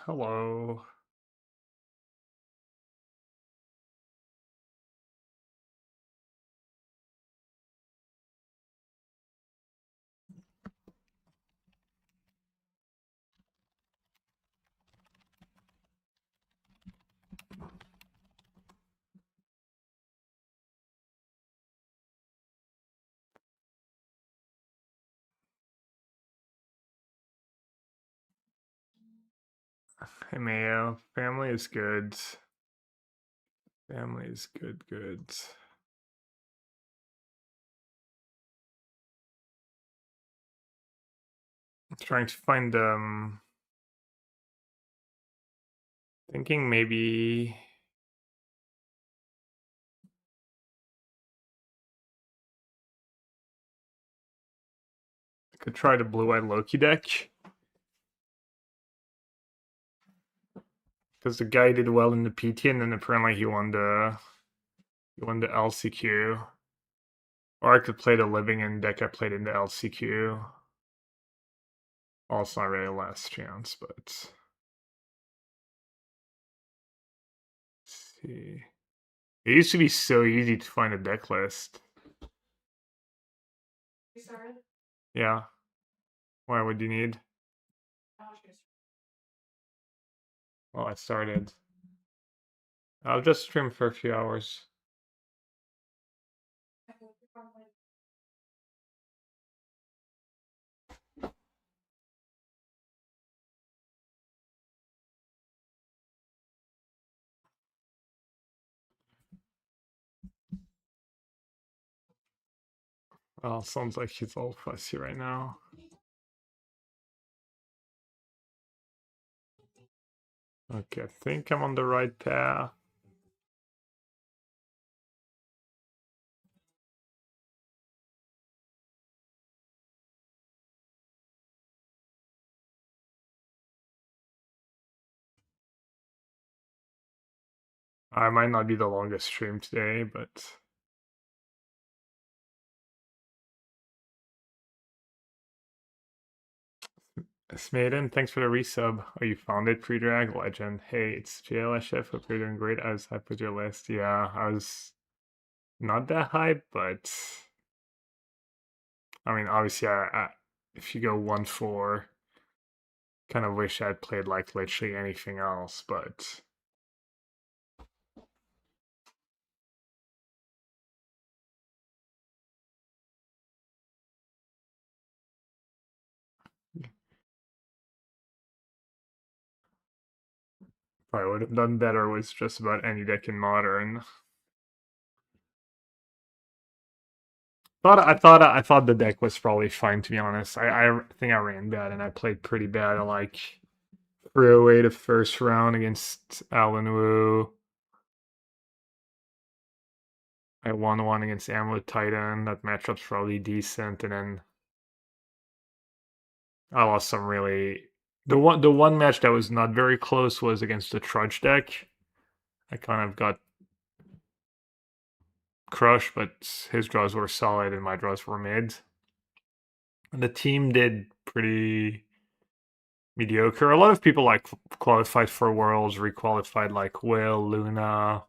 Hello. Hey Mayo. Family is good. Family is good. Trying to find thinking maybe I could try the Blue-Eyed Loki deck. Because the guy did well in the PT and then apparently he won the LCQ. Or I could play the Living End deck I played in the LCQ. Well, it's not really a last chance, but let's see. It used to be so easy to find a deck list. Yeah. Why would you need? Well, I started. I'll just stream for a few hours. Well, sounds like he's all fussy right now. Okay, I think I'm on the right path. I might not be the longest stream today, but Smaden, thanks for the resub. Oh, you found it, Pre-Drag Legend. Hey, it's JLSF. Hope you're doing great. I was hyped with your list. Yeah, I was not that hyped, but I mean, obviously, if you go 1-4, kind of wish I'd played like literally anything else, but probably would have done better with just about any deck in Modern. I thought the deck was probably fine, to be honest. I think I ran bad and I played pretty bad. I like threw away the first round against Alan Wu. I won one against Amulet Titan. That matchup's probably decent, and then I lost some really. The one match that was not very close was against the Trudge deck. I kind of got crushed, but his draws were solid and my draws were mid. And the team did pretty mediocre. A lot of people like qualified for Worlds, requalified like Will, Luna,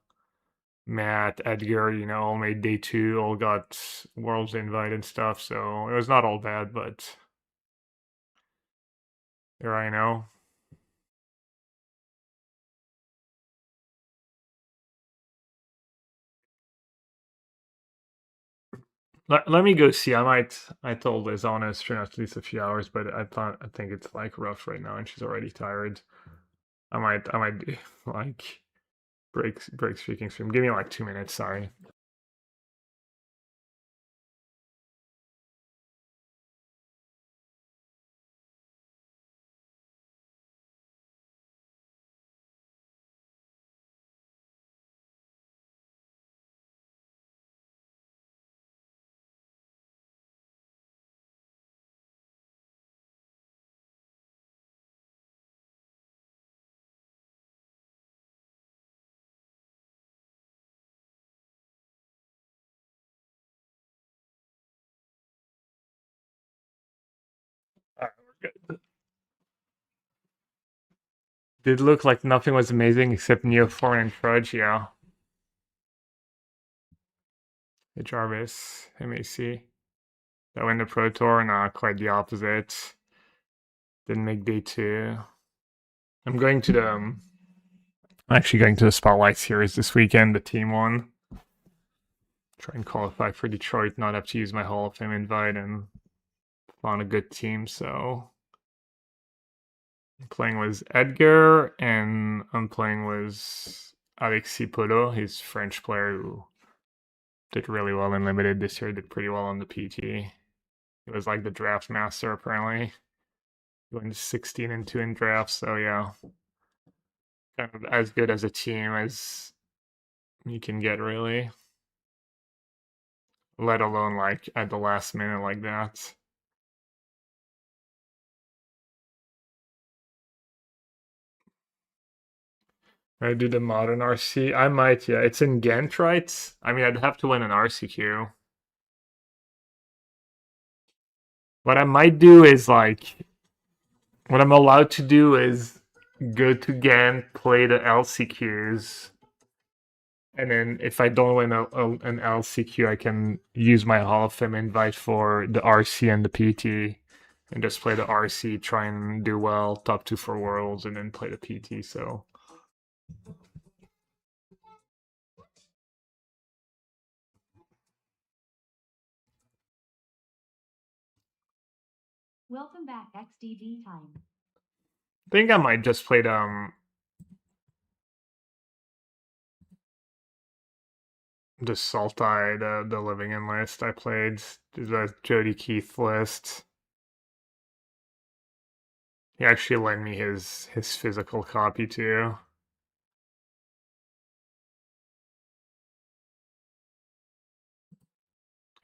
Matt, Edgar, all made day two, all got Worlds invite and stuff. So it was not all bad, but here I know. Let me go see. I told Liz on to stream after least a few hours, but I think it's like rough right now and she's already tired. I might be like break speaking stream. Give me like 2 minutes, sorry. Alright, we're good. Did look like nothing was amazing except Neoform and Trudge, yeah. Hey Jarvis, MAC. That went to Pro Tour, not quite the opposite. Didn't make day 2. I'm going to the actually going to the Spotlight Series this weekend, the team one. Try and qualify for Detroit, not have to use my Hall of Fame invite and found a good team, so I'm playing with Edgar and I'm playing with Alexis Polo, he's French player who did really well in limited this year, did pretty well on the PT. He was like the draft master apparently. He went 16-2 in drafts, so yeah. Kind of as good as a team as you can get really. Let alone like at the last minute like that. I do the modern RC. I might, yeah. It's in Ghent, right? I mean, I'd have to win an RCQ. What I might do is like, what I'm allowed to do is go to Ghent, play the LCQs, and then if I don't win an LCQ, I can use my Hall of Fame invite for the RC and the PT, and just play the RC, try and do well, top 2 for Worlds, and then play the PT. So. Welcome back, XDD time. I think I might just play the Sultai, the Living In list I played, the Jody Keith list. He actually lent me his physical copy too.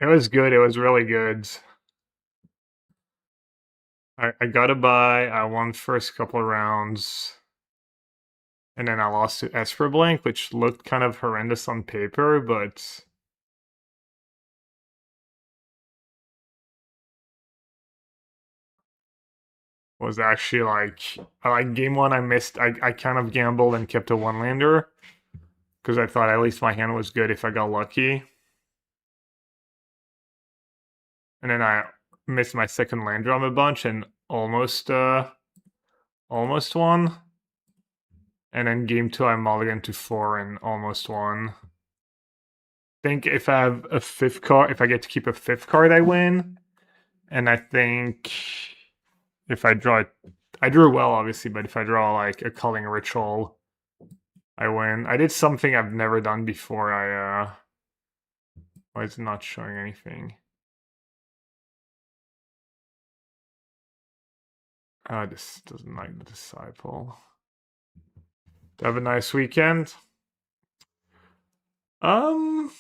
It was good. It was really good. I got a buy. I won first couple of rounds. And then I lost to Esper Blank, which looked kind of horrendous on paper, but was actually like game 1 I missed. I kind of gambled and kept a one-lander because I thought at least my hand was good if I got lucky. And then I missed my second land drum a bunch and almost won. And then game 2 I mulliganed to 4 and almost won. I think if I have a 5th card, if I get to keep a 5th card, I win. And I think if I draw it, I drew well obviously, but if I draw like a culling ritual, I win. I did something I've never done before. Why is it not showing anything? This doesn't like the disciple. Have a nice weekend. As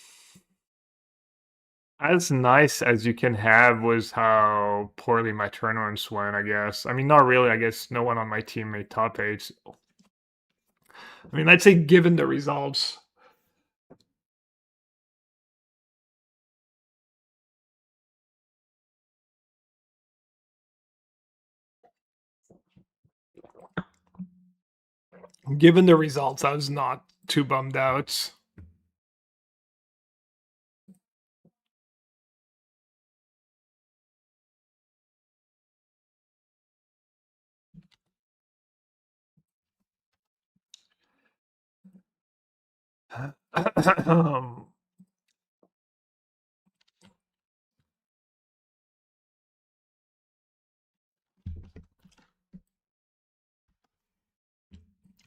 nice as you can have was how poorly my tournaments went, I guess. I mean, not really. I guess no one on my team made top 8s. I mean, I'd say given the results. Given the results, I was not too bummed out.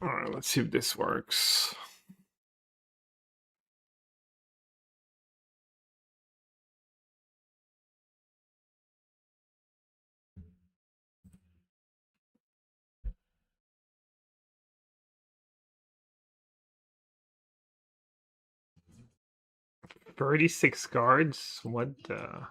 All right, let's see if this works. $36 cards? What the?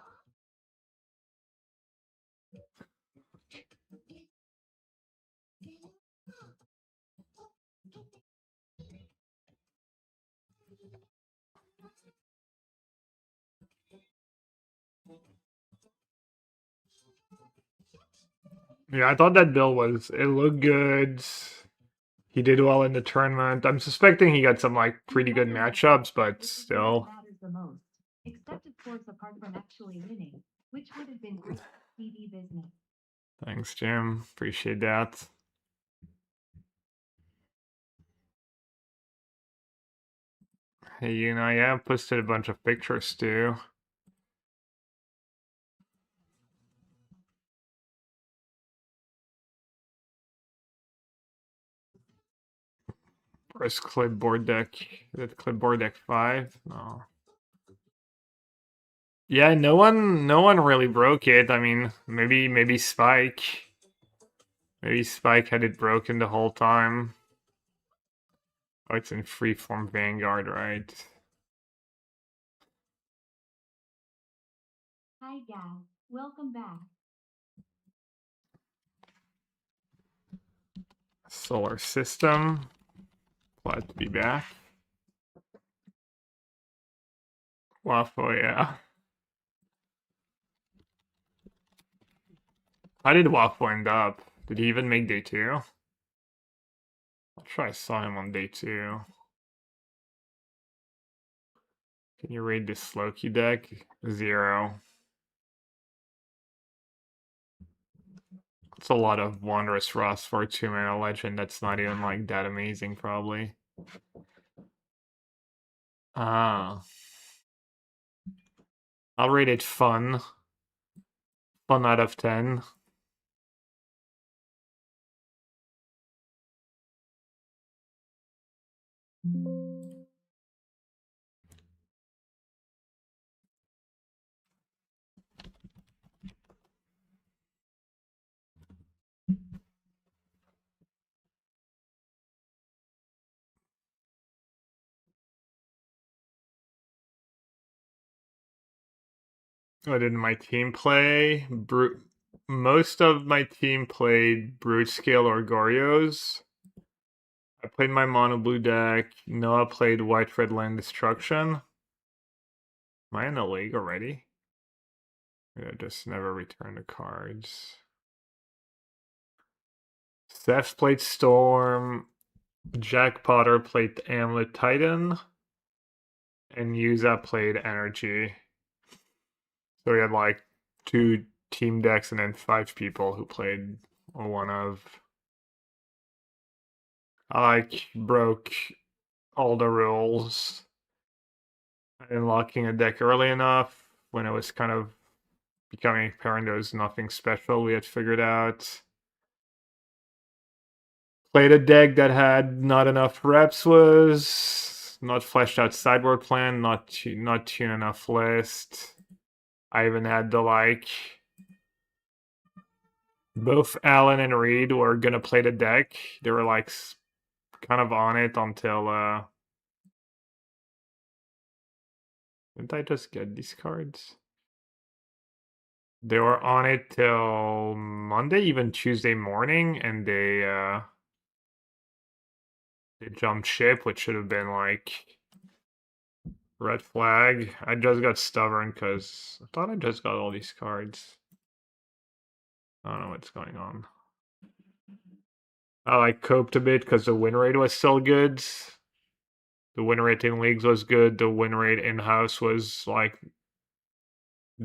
Yeah, I thought that bill it looked good. He did well in the tournament. I'm suspecting he got some like pretty good matchups, but This is what still. matters the most. Except of course apart from actually winning, which would have been great TV business. Thanks, Jim. Appreciate that. Hey, yeah, I posted a bunch of pictures too. Where's clipboard deck? Is it clipboard deck 5? No. Yeah, no one really broke it. I mean, maybe Spike. Maybe Spike had it broken the whole time. Oh, it's in freeform Vanguard, right? Hi Gab, welcome back. Solar System. Glad to be back. Waffle, yeah. How did Waffle end up? Did he even make day 2? I'm sure I saw him on day 2. Can you read this Loki deck? 0. It's a lot of Wondrous Rust for a 2-mana legend that's not even like that amazing, probably. Ah. I'll rate it fun. Fun out of 10. What did my team play? Most of my team played Brute Scale or Gorios. I played my mono blue deck. Noah played White Red Land Destruction. Am I in the league already? I just never return the cards. Seth played Storm. Jack Potter played Amulet Titan. And Yuza played Energy. So we had like 2 team decks and then 5 people who played one of. I like broke all the rules. Unlocking a deck early enough when it was kind of becoming apparent there was nothing special we had figured out. Played a deck that had not enough reps, was not fleshed out sideboard plan, not tune enough list. I even had the like both Alan and Reed were gonna play the deck. They were like kind of on it until didn't I just get these cards? They were on it till Monday, even Tuesday morning, and they jumped ship, which should have been like red flag. I just got stubborn because I thought I just got all these cards. I don't know what's going on. I like coped a bit because the win rate was still good. The win rate in leagues was good. The win rate in house was like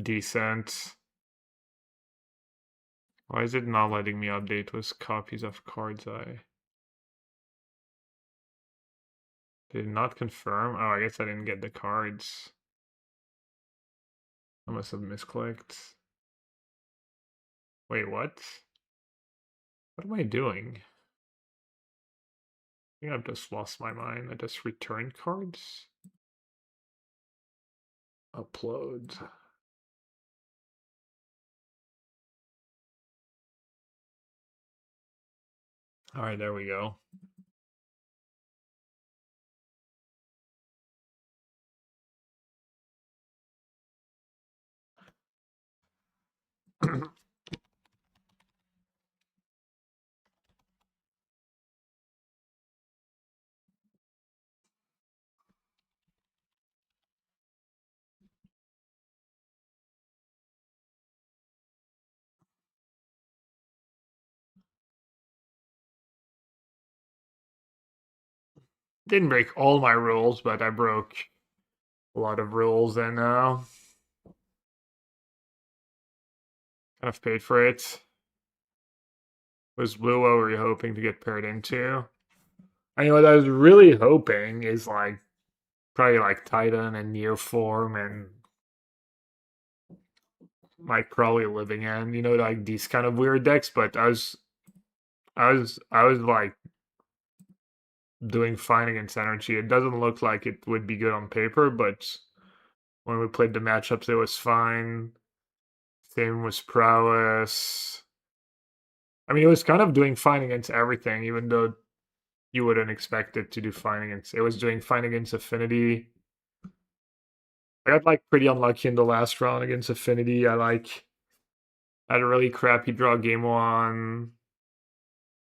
decent. Why is it not letting me update with copies of cards I did not confirm? Oh, I guess I didn't get the cards. I must have misclicked. Wait, what? What am I doing? I think I've just lost my mind. I just returned cards. Upload. All right, there we go. didn't break all my rules, but I broke a lot of rules and kind of paid for it. Was blue what were you hoping to get paired into? I mean, what I was really hoping is like probably like Titan and Neoform and like probably Living End, you know, like these kind of weird decks. But I was like doing fine against Energy. It doesn't look like it would be good on paper, but when we played the matchups, it was fine. Same was Prowess. I mean, it was kind of doing fine against everything, even though you wouldn't expect it to do fine against. It was doing fine against Affinity. I got like pretty unlucky in the last round against Affinity. I had a really crappy draw game one.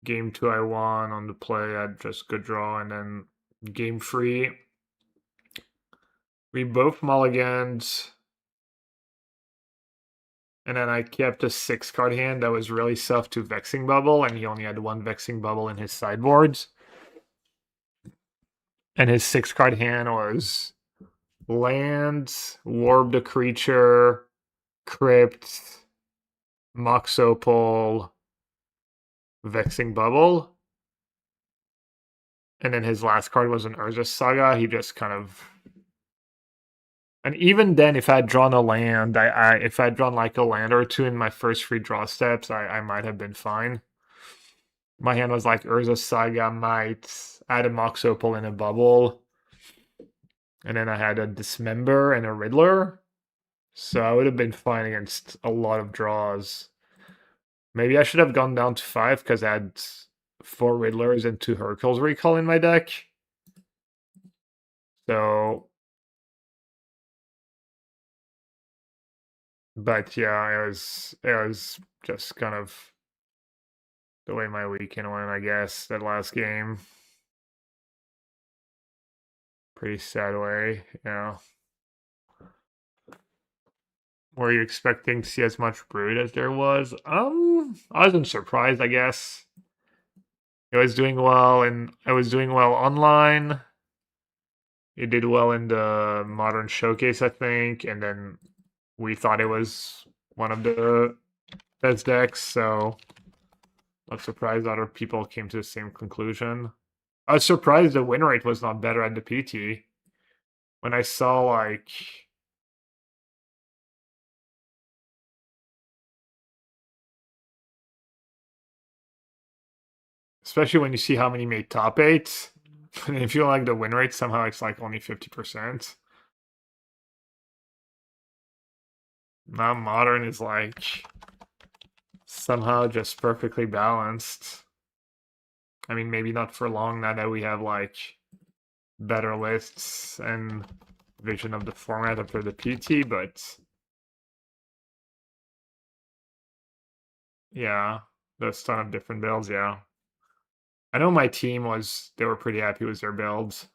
Game two I won on the play. I had just good draw, and then game three we both mulligans. And then I kept a 6-card hand that was really soft to Vexing Bubble, and he only had one Vexing Bubble in his sideboards. And his 6-card hand was Lands, Warp the Creature, Crypt, Mox Opal, Vexing Bubble. And then his last card was an Urza Saga. He just kind of... And even then, if I had drawn a land, if I had drawn like a land or two in my first 3 draw steps, I might have been fine. My hand was like Urza Saga, Might, I had a Mox Opal in a bubble. And then I had a Dismember and a Riddler. So I would have been fine against a lot of draws. Maybe I should have gone down to 5 because I had 4 Riddlers and 2 Hercules Recall in my deck. So... But yeah, it was just kind of the way my weekend went, I guess, that last game. Pretty sad way, yeah. Were you expecting to see as much Brood as there was? I wasn't surprised, I guess. It was doing well, and I was doing well online. It did well in the Modern Showcase, I think, and then we thought it was one of the best decks, so not surprised other people came to the same conclusion. I was surprised the win rate was not better at the PT. When I saw like especially when you see how many made top 8, and if you like the win rate, somehow it's like only 50%. Now Modern is like somehow just perfectly balanced. I mean, maybe not for long now that we have like better lists and vision of the format after the PT, but yeah, there's a ton of different builds, yeah. I know my team they were pretty happy with their builds.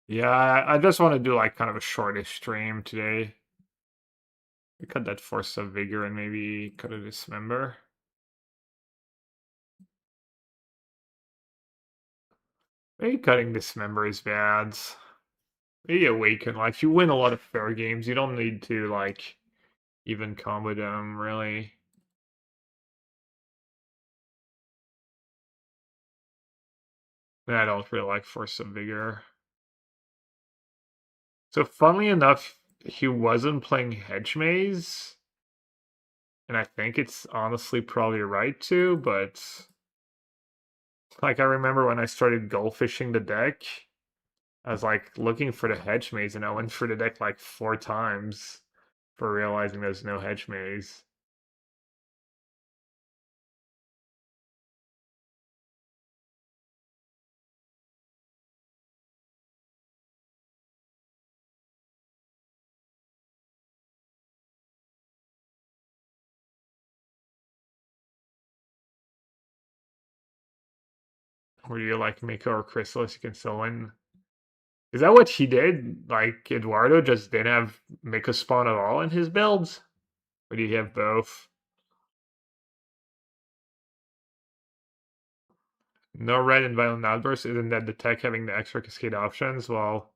Yeah, I just want to do like kind of a shortish stream today. We cut that Force of Vigor and maybe cut a Dismember. Maybe cutting Dismember is bad. Maybe Awaken. Like, if you win a lot of fair games, you don't need to, like, even combo them, really. I don't really like Force of Vigor. So, funnily enough, he wasn't playing Hedge Maze. And I think it's honestly probably right to, but... Like, I remember when I started goldfishing the deck, I was, like, looking for the Hedge Maze, and I went through the deck, like, 4 times for realizing there's no Hedge Maze. Where you, like, Miko or Chrysalis, you can still win. Is that what he did? Like Eduardo just didn't have Mika Spawn at all in his builds? Or do you have both? No red and violent outburst. Isn't that the tech having the extra cascade options? Well,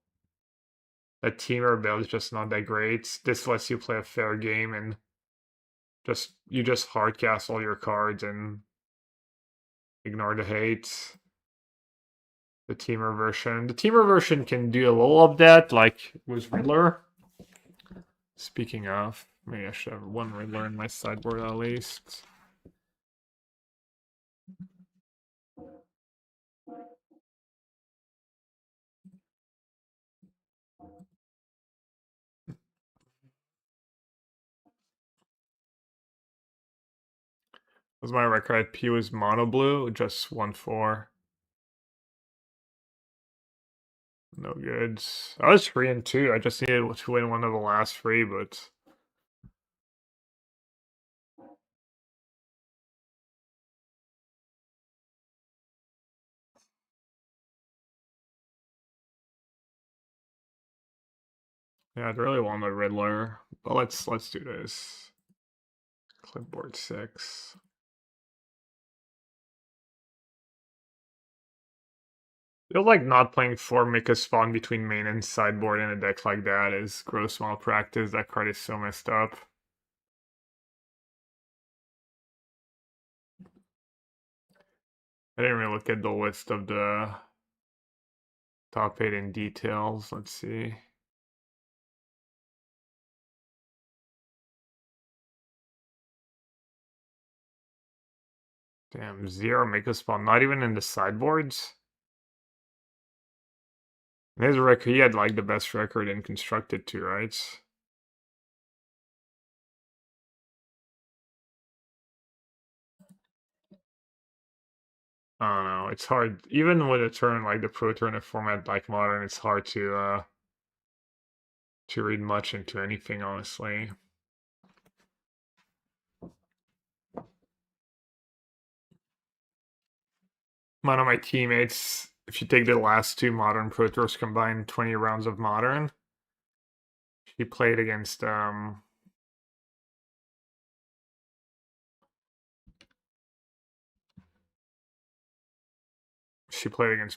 the teamer build is just not that great. This lets you play a fair game and you just hardcast all your cards and ignore the hate. The teamer version. The teamer version can do a little of that, like with Riddler. Speaking of, maybe I should have one Riddler in my sideboard at least. Was my record? P was mono blue, just 1-4. No good. I was 3-2. I just needed to win one of the last three, but yeah, I'd really want a Riddler. But let's do this. Clipboard 6. Feels like not playing 4 Mika Spawn between main and sideboard in a deck like that is gross malpractice. That card is so messed up. I didn't really look at the list of the top 8 in details. Let's see. Damn, 0 Mika Spawn, not even in the sideboards? His record, he had like the best record in Constructed too, right? I don't know. It's hard, even with a turn like the Pro Tournament format like Modern. It's hard to read much into anything, honestly. One of my teammates, if you take the last 2 Modern Pro Tours combined, 20 rounds of Modern, she played against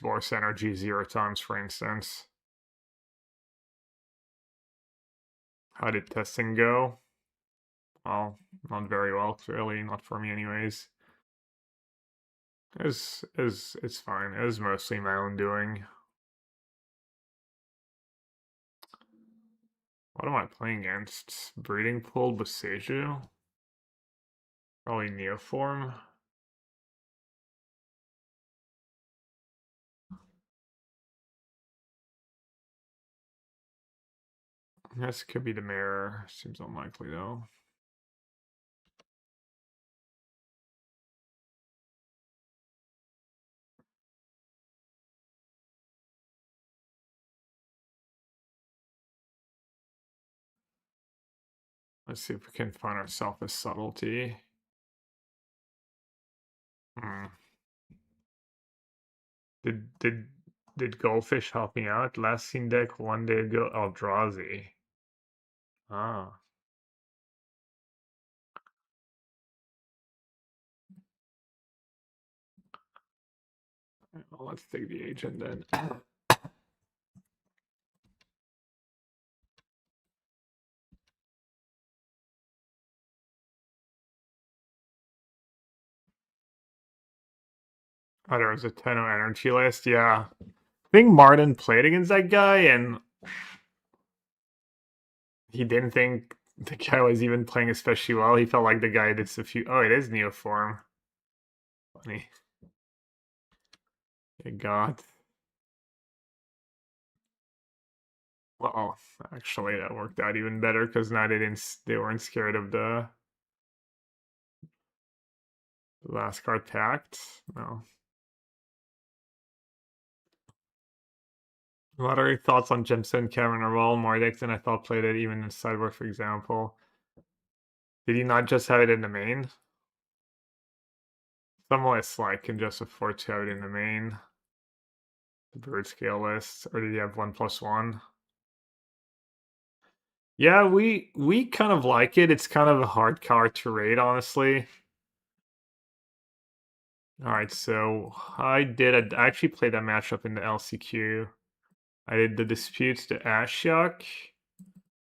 Boris Energy 0 times, for instance. How did testing go? Well, not very well, clearly, not for me anyways. It's fine. It was mostly my own doing. What am I playing against? Breeding Pool, Boseiju? Probably Neoform. This could be the mirror. Seems unlikely though. Let's see if we can find ourselves a subtlety. Hmm. Did Goldfish help me out? Last seen deck 1 day ago, Eldrazi. Ah. Well, let's take the agent then. Oh, there was a Tenno energy list, yeah. I think Martin played against that guy and he didn't think the guy was even playing especially well. He felt like the guy did a few. Oh, it is Neoform. Funny. It got. Well, actually, that worked out even better because now they weren't scared of the last card packed. No. What are your thoughts on Gemstone Cavern or Wall? More decks than I thought played it even in sideboard, for example. Did he not just have it in the main? Some lists like can just afford to have it in the main. the bird scale list, or did you have 1+1? Yeah, we kind of like it. It's kind of a hard card to rate, honestly. All right, so I actually played that matchup in the LCQ. I did the disputes to Ashiok.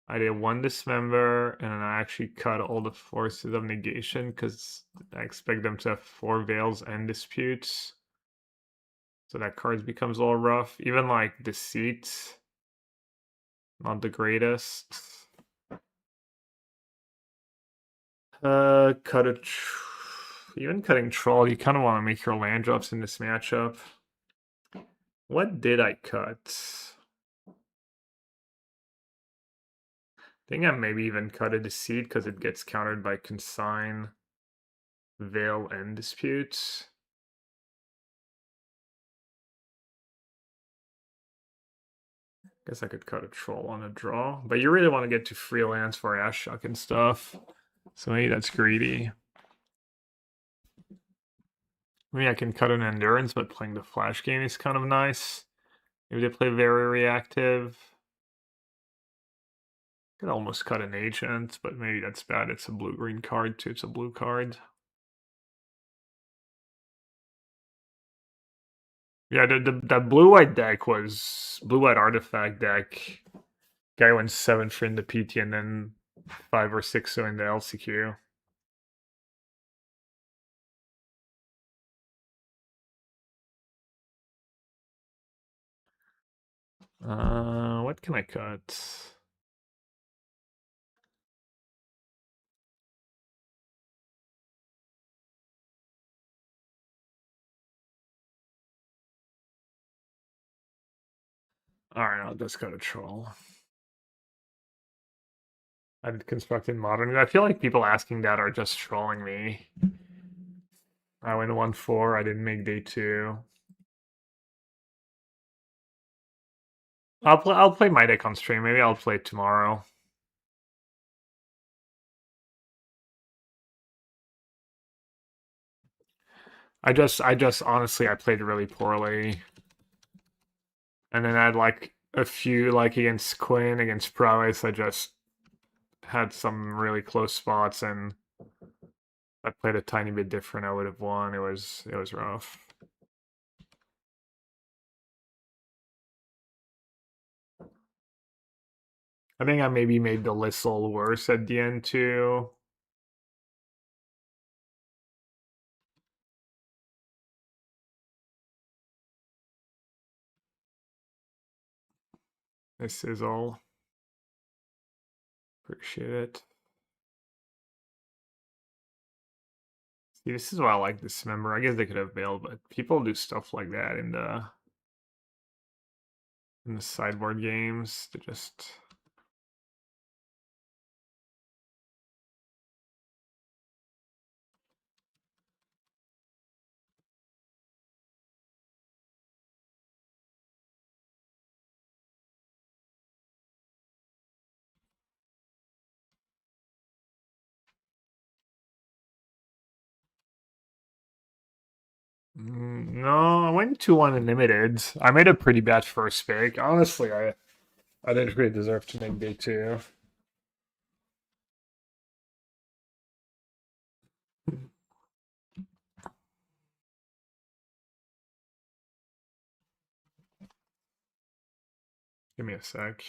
I did one dismember, and then I actually cut all the forces of negation because I expect them to have 4 veils and disputes. So that card becomes all rough. Even like deceit, not the greatest. Cut a even cutting troll. You kind of want to make your land drops in this matchup. What did I cut? I think I maybe even cut a deceit because it gets countered by consign, veil, and disputes. Guess I could cut a troll on a draw, but you really want to get to freelance for Ashiok and stuff. So maybe that's greedy. Maybe I can cut an endurance, but playing the flash game is kind of nice. Maybe they play very reactive. Could almost cut an agent, but maybe that's bad. It's a blue-green card too. It's a blue card. Yeah, that blue-white deck was blue-white artifact deck. Guy went 7 for in the PT and then 5 or 6 so in the LCQ. What can I cut? Alright, I'll just cut a troll. I did constructed modern. I feel like people asking that are just trolling me. I went 1-4. I didn't make day 2. I'll play my deck on stream. Maybe I'll play it tomorrow. I just honestly I played really poorly. And then I had like a few like against Quinn, against Prowess, I just had some really close spots and I played a tiny bit different, I would have won. It was rough. I think I maybe made the list a little worse at the end too. This is all. Appreciate it. See, this is why I like Dismember. I guess they could have bailed, but people do stuff like that in the sideboard games to just no, I went 2-1 unlimited. I made a pretty bad first pick. Honestly, I didn't really deserve to make day 2. Give me a sec.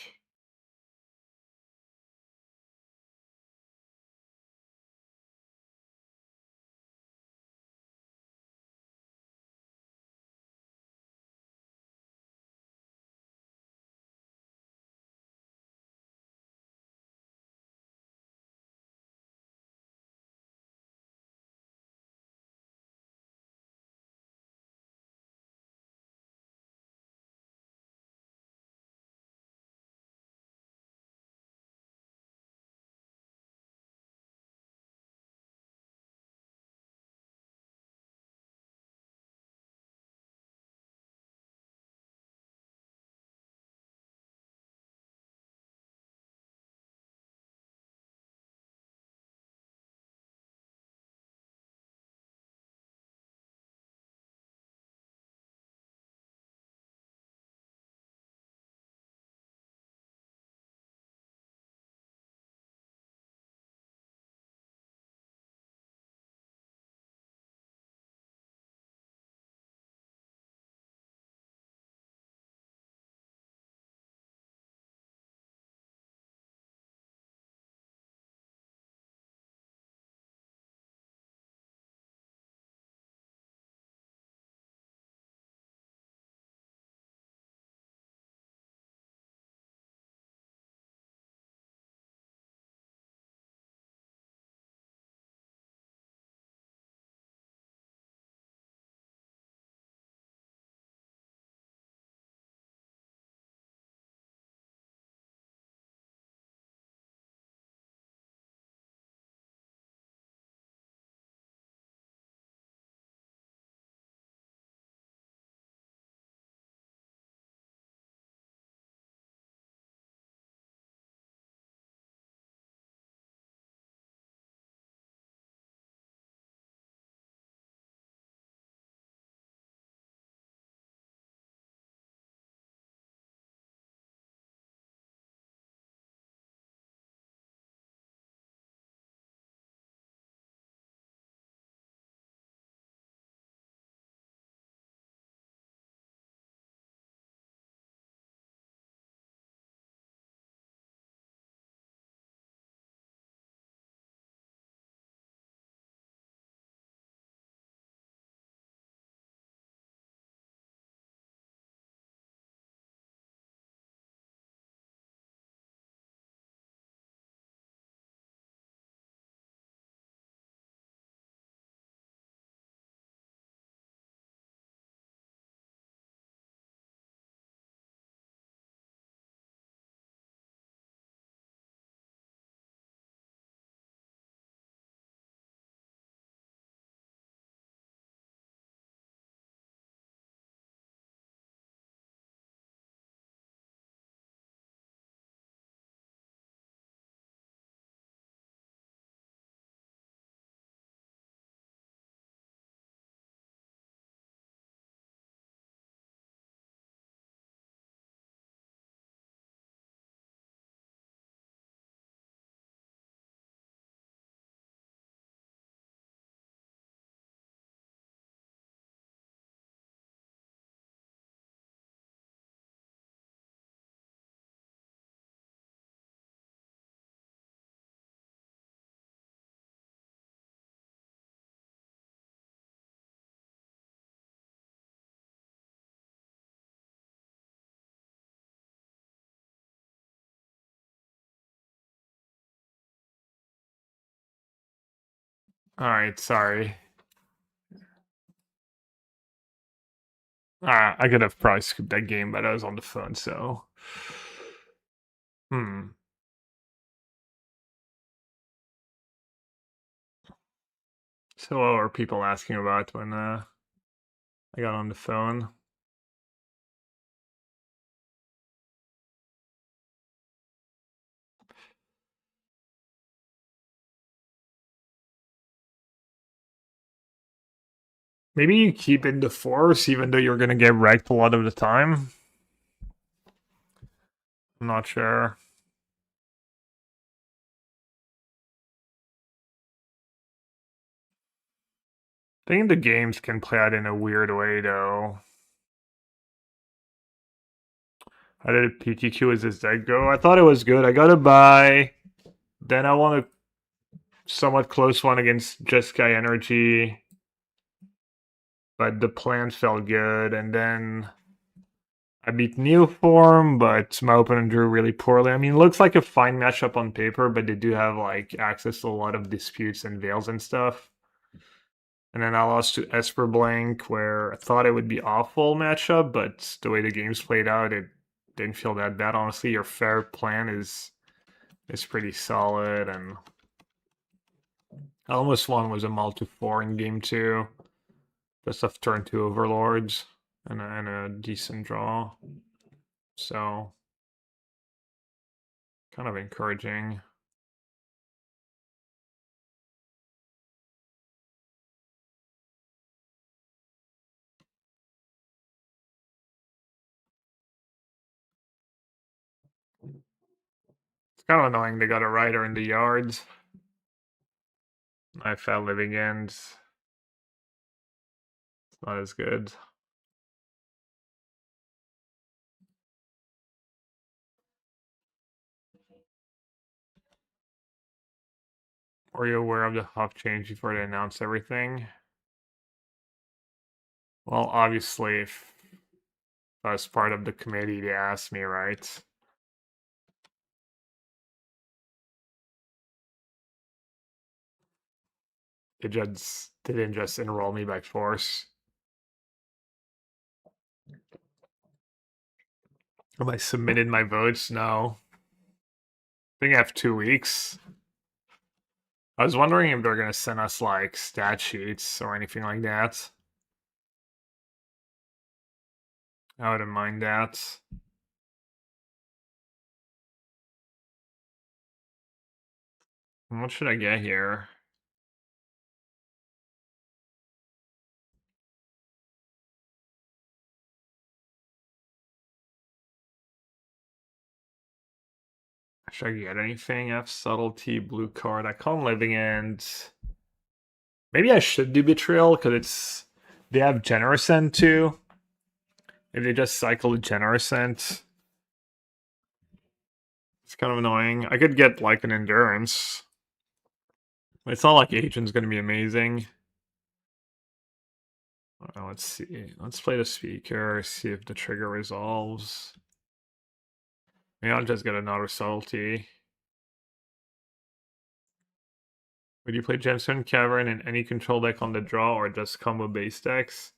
Alright, sorry. I could have probably skipped that game, but I was on the phone, so. Hmm. So what were people asking about when I got on the phone? Maybe you keep in the force even though you're gonna get wrecked a lot of the time. I'm not sure. I think the games can play out in a weird way though. How did PTQ as this deck go? I thought it was good. I got a buy. Then I won a somewhat close one against Jeskai Energy. But the plans felt good. And then I beat Neoform, but my opponent drew really poorly. I mean, it looks like a fine matchup on paper, but they do have like access to a lot of disputes and veils and stuff. And then I lost to Esper Blank, where I thought it would be awful matchup, but the way the games played out, it didn't feel that bad. Honestly, your fair plan is pretty solid, and I almost won was a multi 4 in game 2. Just off turn 2 overlords and a decent draw. So kind of encouraging. It's kind of annoying they got a rider in the yards. I felt living ends. It's not as good. Were you aware of the Huff change before they announced everything? Well, obviously, if I was part of the committee, they asked me, right? They didn't just enroll me by force. Have I submitted my votes? No. I think I have 2 weeks. I was wondering if they're gonna send us like stat sheets or anything like that. I wouldn't mind that. What should I get here? Should I get anything? F subtlety, blue card, Icon Living End. Maybe I should do Betrayal because it's they have Generosent too. If they just cycle Generosent, it's kind of annoying. I could get like an Endurance. It's not like Agent's gonna be amazing. Let's see. Let's play the speaker, see if the trigger resolves. Maybe I'll just get another subtlety. Would you play Gemstone Cavern in any control deck on the draw or just combo base decks?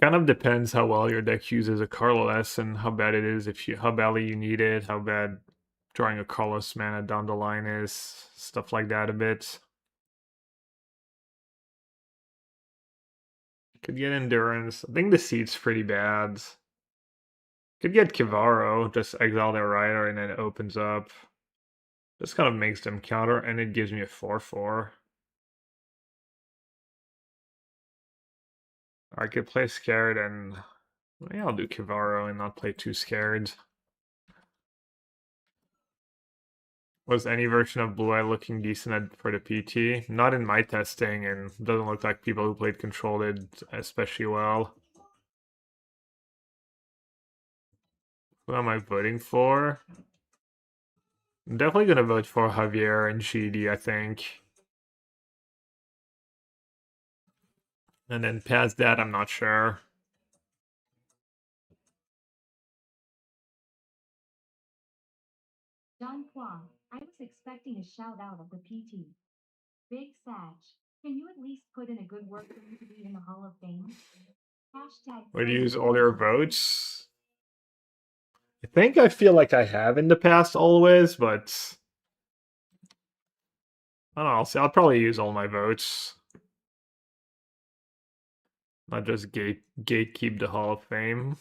Kind of depends how well your deck uses a Carlos and how bad it is, how badly you need it, how bad drawing a Carlos mana down the line is, stuff like that a bit. Could get Endurance. I think the seat's pretty bad. Could get Kivaro, just exile their rider and then it opens up. This kind of makes them counter and it gives me a 4/4. I could play Scared and maybe I'll do Kivaro and not play too Scared. Was any version of Blue Eye looking decent for the PT? Not in my testing, and doesn't look like people who played Control did especially well. Who am I voting for? I'm definitely gonna vote for Javier and GD, I think. And then past that, I'm not sure. John Qua, I was expecting a shout out of the PT. Big Satch, can you at least put in a good word for me to be in the Hall of Fame? Hashtag Would you Freddy use all your Krueger. votes? I feel like I have in the past always, but I don't know. I'll probably use all my votes. Not just gatekeep the Hall of Fame.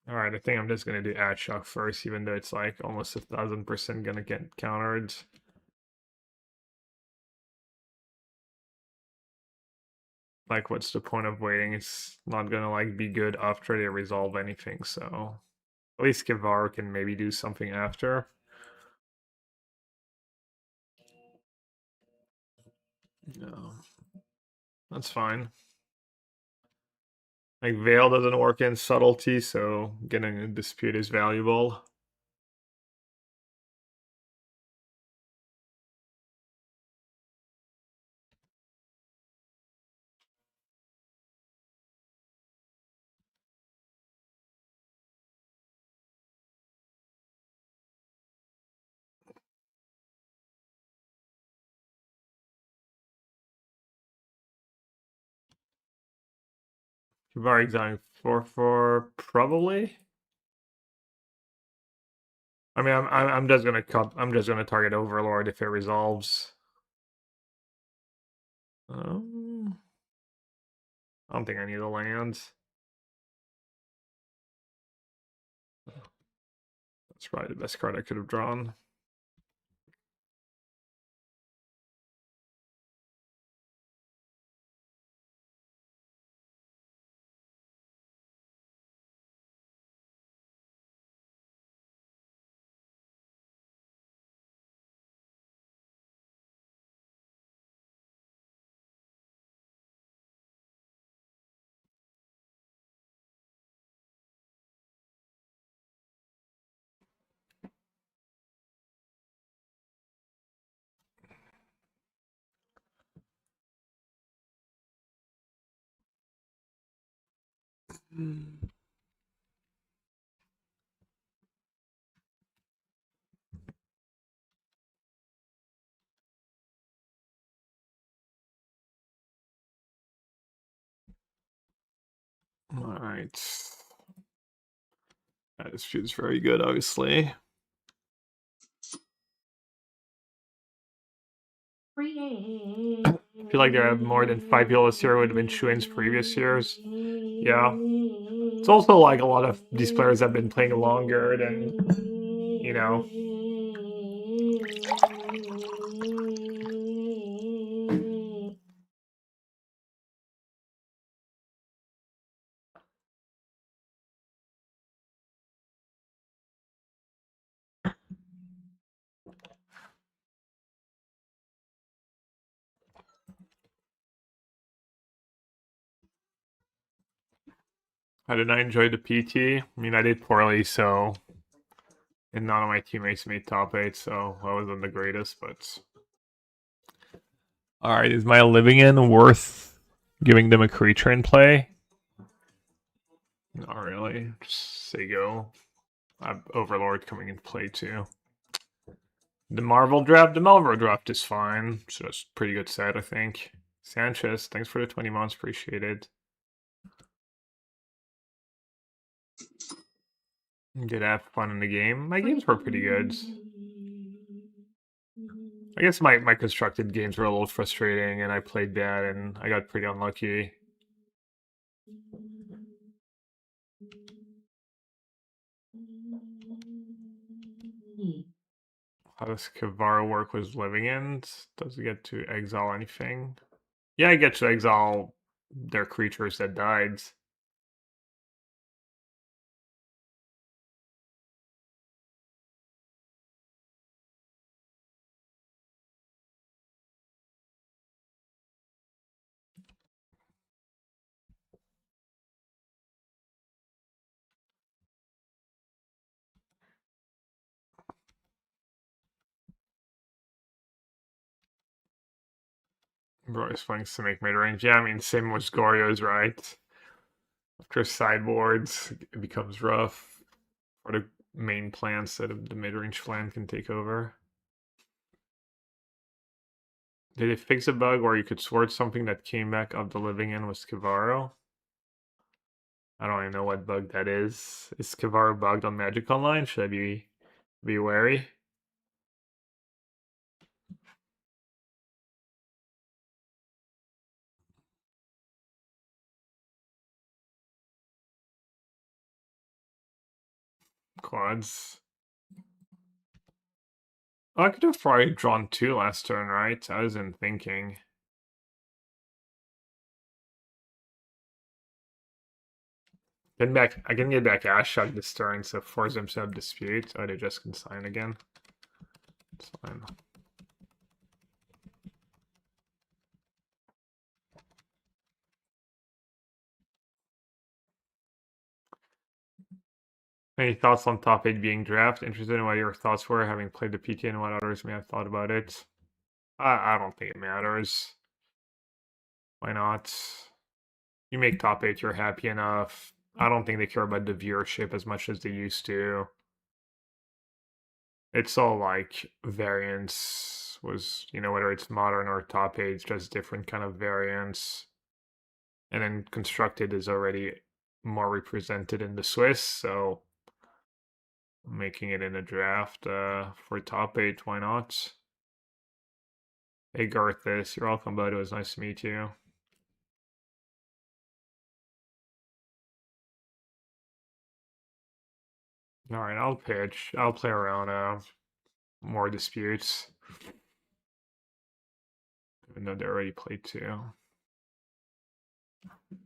Alright, I think I'm just gonna do ad shock first, even though it's like almost 1,000% gonna get countered. Like, what's the point of waiting? It's not gonna like be good after they resolve anything, so at least Kivaru can maybe do something after. No. That's fine. Like, Veil doesn't work in subtlety, so getting a dispute is valuable. Kivaru examining 4/4, probably. I mean, I'm just gonna target Overlord if it resolves. I don't think I need a land. That's probably the best card I could have drawn. All right. This feels very good, obviously. I feel like there have more than 5 people this year would have been Shuin's previous years. Yeah. It's also like a lot of these players have been playing longer than, you know. How did I enjoy the PT? I mean, I did poorly, so. And none of my teammates made top 8, so I wasn't the greatest, but. Alright, is my living in worth giving them a creature in play? Not really. Just say go. I have Overlord coming into play too. The Melville draft is fine. So that's a pretty good set, I think. Sanchez, thanks for the 20 months. Appreciated. Did have fun in the game. My games were pretty good. I guess my constructed games were a little frustrating, and I played bad, and I got pretty unlucky. How does Kivaru work with living ends? Does it get to exile anything? Yeah, I get to exile their creatures that died. Bro is playing to make mid-range. Yeah, I mean, same with Goryo's, right? After sideboards, it becomes rough. Or the main plan instead of the mid-range plan can take over. Did it fix a bug where you could sort something that came back of the living end with Skivaro? I don't even know what bug that is. Is Skivaro bugged on Magic Online? Should I be wary? Quads. Oh, I could have probably drawn 2 last turn, right? I wasn't thinking. I can get back Ashok this turn, so force them to have dispute. Oh, they just consign again. It's fine. Any thoughts on top 8 being draft? Interested in what your thoughts were, having played the PT and what others may have thought about it. I don't think it matters. Why not? You make top 8, you're happy enough. I don't think they care about the viewership as much as they used to. It's all like variance was, whether it's modern or top 8, it's just different kind of variance. And then constructed is already more represented in the Swiss, so making it in a draft for top 8, why not? Hey Garthus, you're welcome, bud. It was nice to meet you. Alright, I'll pitch. I'll play around more disputes. Even though they already played 2. I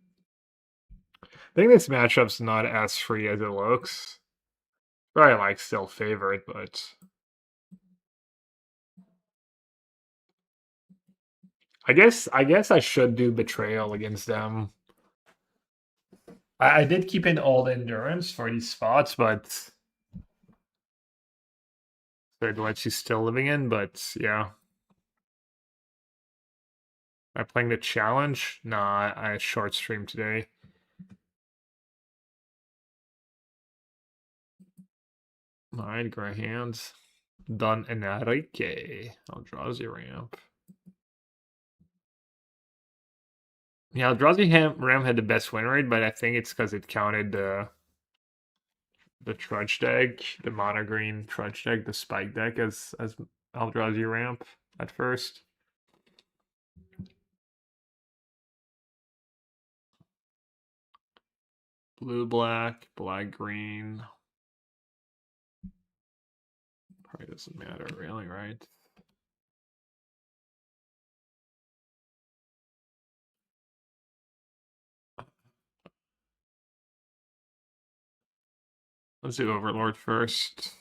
think this matchup's not as free as it looks. Probably like still favorite, but I guess I should do betrayal against them. I did keep in all the endurance for these spots, but third what she's still living in, but yeah. Am I playing the challenge? Nah, I short stream today. Alright, gray hands. Don Enrique. Eldrazi ramp. Yeah, Eldrazi ramp had the best win rate, but I think it's because it counted the Trudge deck, the mono green Trudge deck, the Spike deck as Eldrazi ramp at first. Blue black, black green. Probably doesn't matter really, right? Let's do Overlord first.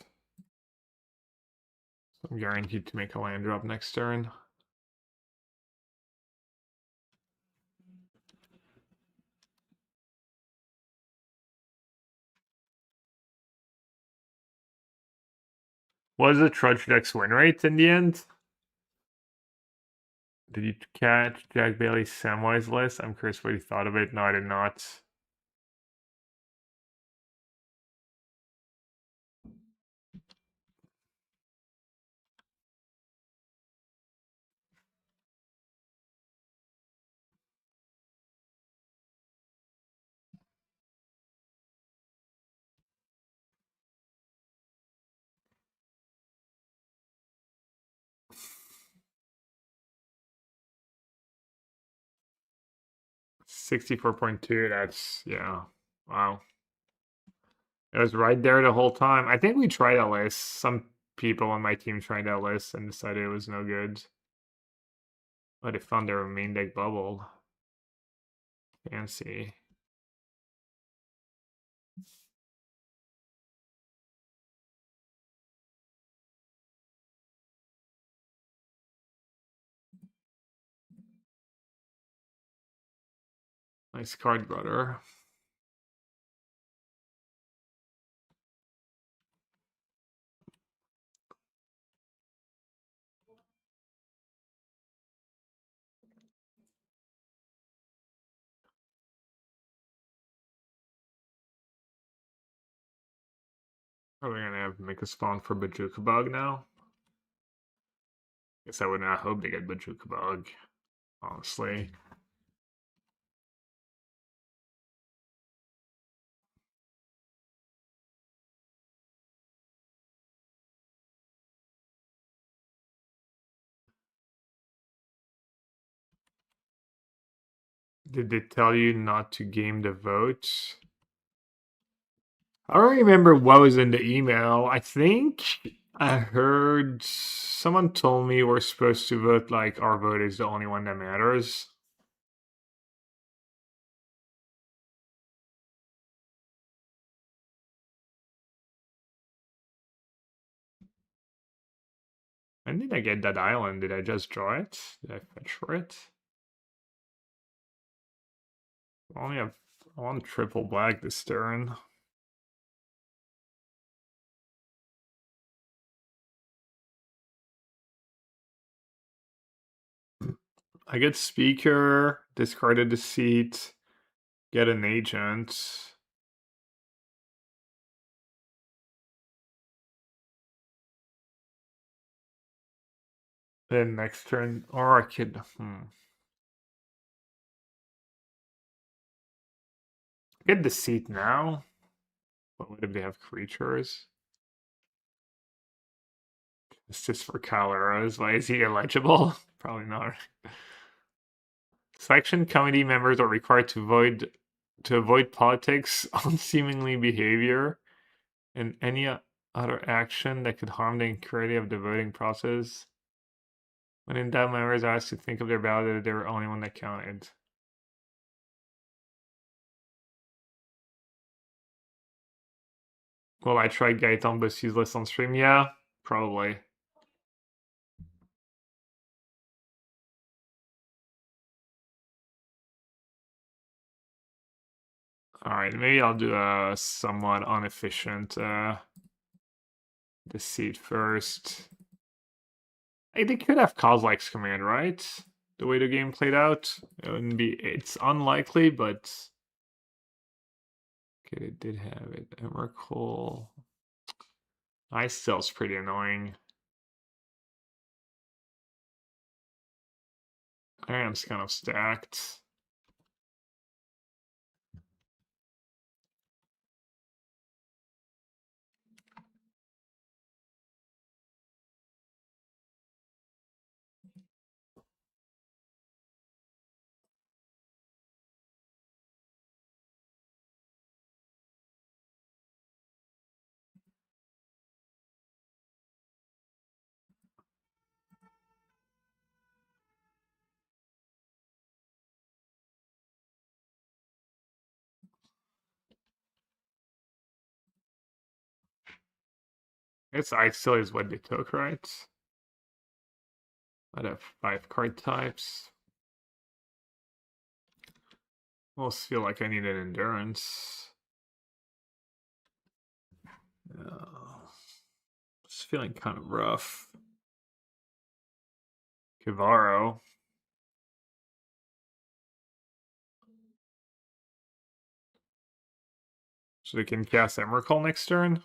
I'm guaranteed to make a land drop next turn. What is the Trudge deck's win rate in the end? Did you catch Jack Bailey's Samwise list? I'm curious what you thought of it. No, I did not. $64.2. That's yeah. Wow. It was right there the whole time. I think we tried a list. Some people on my team tried that list and decided it was no good. But they found their main deck bubbled. Fancy. Nice card, brother. Are we gonna have to make a spawn for Bajuka Bug now? Guess I would not hope to get Bojuka Bug, honestly. Did they tell you not to game the votes? I don't remember what was in the email. I think I heard someone told me we're supposed to vote like our vote is the only one that matters. When did I get that island? Did I just draw it? Did I fetch for it? I only have one triple black this turn. I get speaker, discarded the seat, get an agent. Then next turn, or I could, get the seat now. But what if they have creatures? It's just for Caloros. Why is he illegible? Probably not. Selection committee members are required to avoid politics, unseemly behavior, and any other action that could harm the integrity of the voting process. When in doubt, members are asked to think of their ballot as they were the only one that counted. Well, I tried Gaetan Bossy's list on stream. Yeah, probably. Alright, maybe I'll do a somewhat inefficient deceit first. Hey, they could have Kozilek's command, right? The way the game played out. It wouldn't be, it's unlikely, but okay, they did have it. Emrakul. Ice Cell's pretty annoying. Iron's kind of stacked. It's Ice Cell is what they took, right? I'd have 5 card types. Almost feel like I need an endurance. It's feeling kind of rough. Kivaro. So they can cast Emrakul next turn?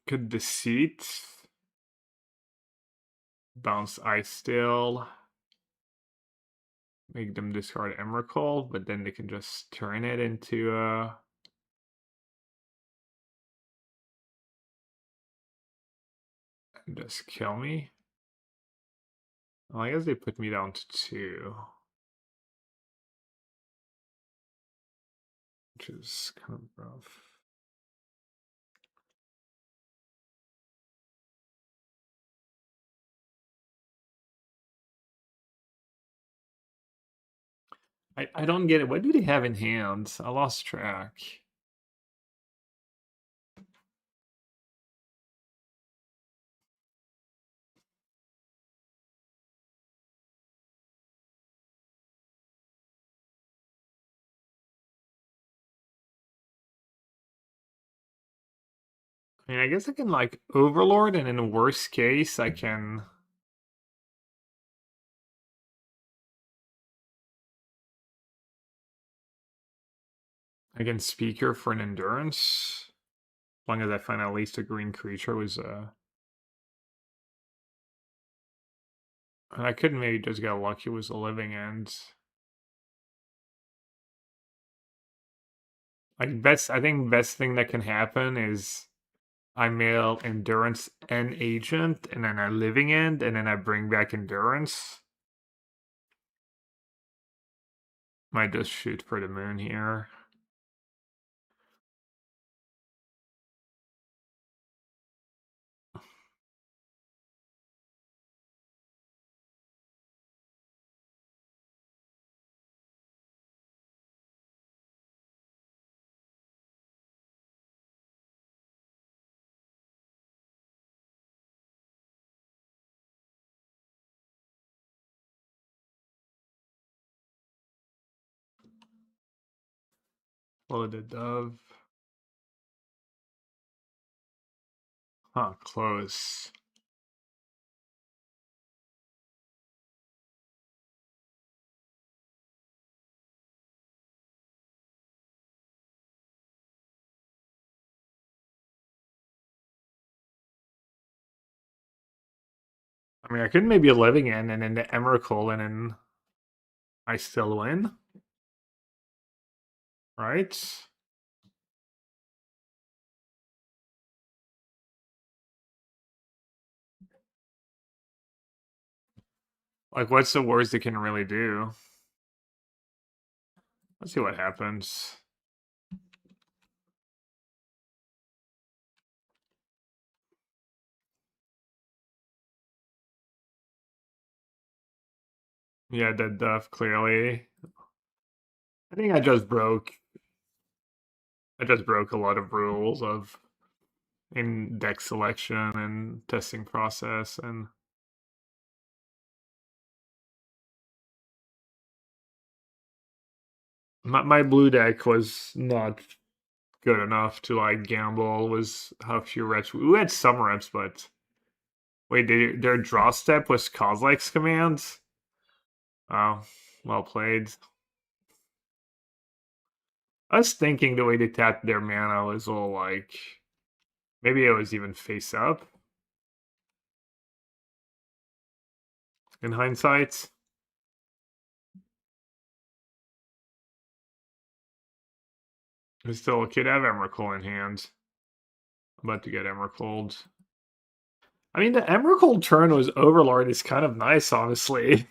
Could Deceit. Bounce Ice Steel. Make them discard Emrakul, but then they can just turn it into and just kill me. Well, I guess they put me down to 2. Which is kind of rough. I don't get it. What do they have in hand? I lost track. I mean, I guess I can like Overlord, and in the worst case, I can. I can Speaker for an Endurance. As long as I find at least a green creature was and I could maybe just get lucky with a Living End. Like I think best thing that can happen is I mail Endurance and Agent, and then I Living End, and then I bring back Endurance. Might just shoot for the moon here. Loaded Dove. Huh, close. I mean, I could maybe a Living End and then the Emrakul, and then I still win. Right? Like, what's the worst it can really do? Let's see what happens. Yeah, Dead Duff, clearly. I think I just broke a lot of rules of in deck selection and testing process, and my blue deck was not good enough to like gamble. Was how few reps we had some reps, but wait, their draw step was Kozilek's commands. Oh, well played. I was thinking the way they tapped their mana was all like maybe it was even face up in hindsight. I still could have Emrakul in hand. I'm about to get Emrakul. I mean, the Emrakul turn was Overlord is kind of nice, honestly.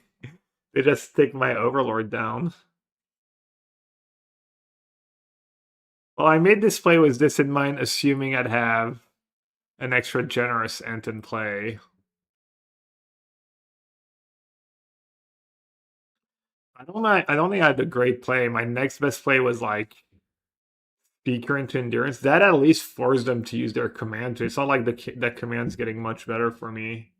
They just take my Overlord down. Well, I made this play with this in mind, assuming I'd have an extra generous Ent in play. I don't think I had a great play. My next best play was like Speaker into Endurance. That at least forced them to use their command. It's not like that command's getting much better for me.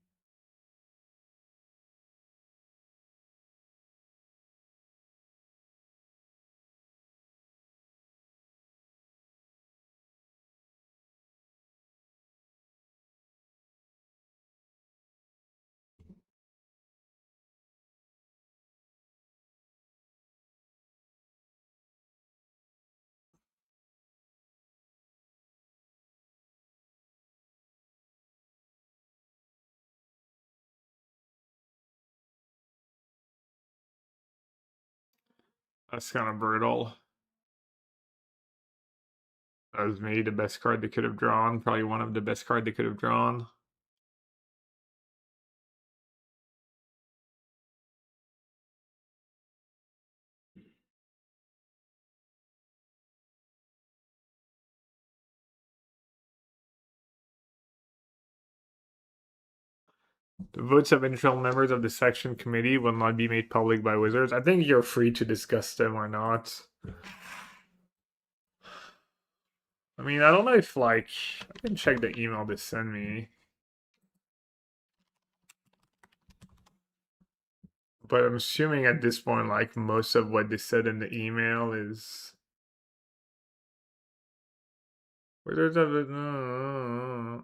That's kind of brutal. That was maybe the best card they could have drawn. Probably one of the best card they could have drawn. The votes of individual members of the section committee will not be made public by Wizards. I think you're free to discuss them or not. I mean, I don't know if, like, I can check the email they send me. But I'm assuming at this point, like, most of what they said in the email is Wizards of the.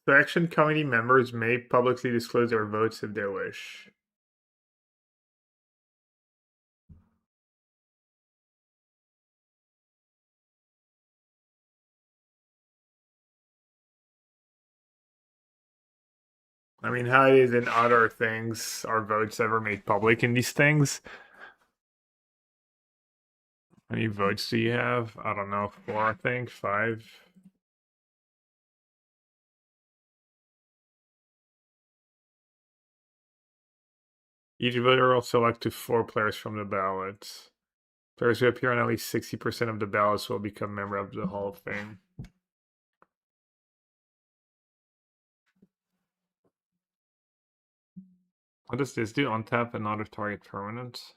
Selection committee members may publicly disclose their votes if they wish. I mean, how is in other things are votes ever made public in these things? How many votes do you have? I don't know, 4, I think, 5. Each voter will select to 4 players from the ballot. Players who appear on at least 60% of the ballots will become member of the Hall of Fame. What does this do? Untap and auto target permanent?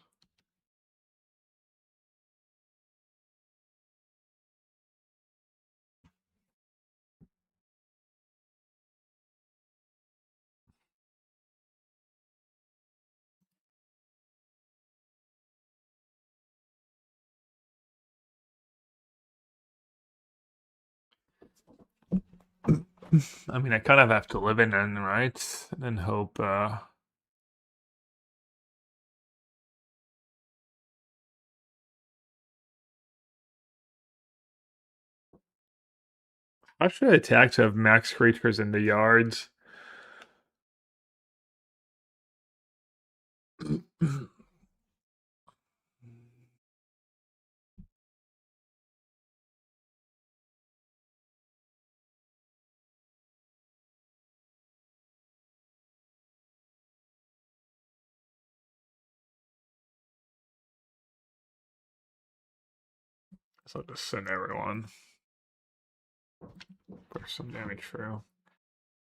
I mean, I kind of have to live in it, right? And then hope. How should I attack to have max creatures in the yards? So I'll just send everyone. Push some damage through.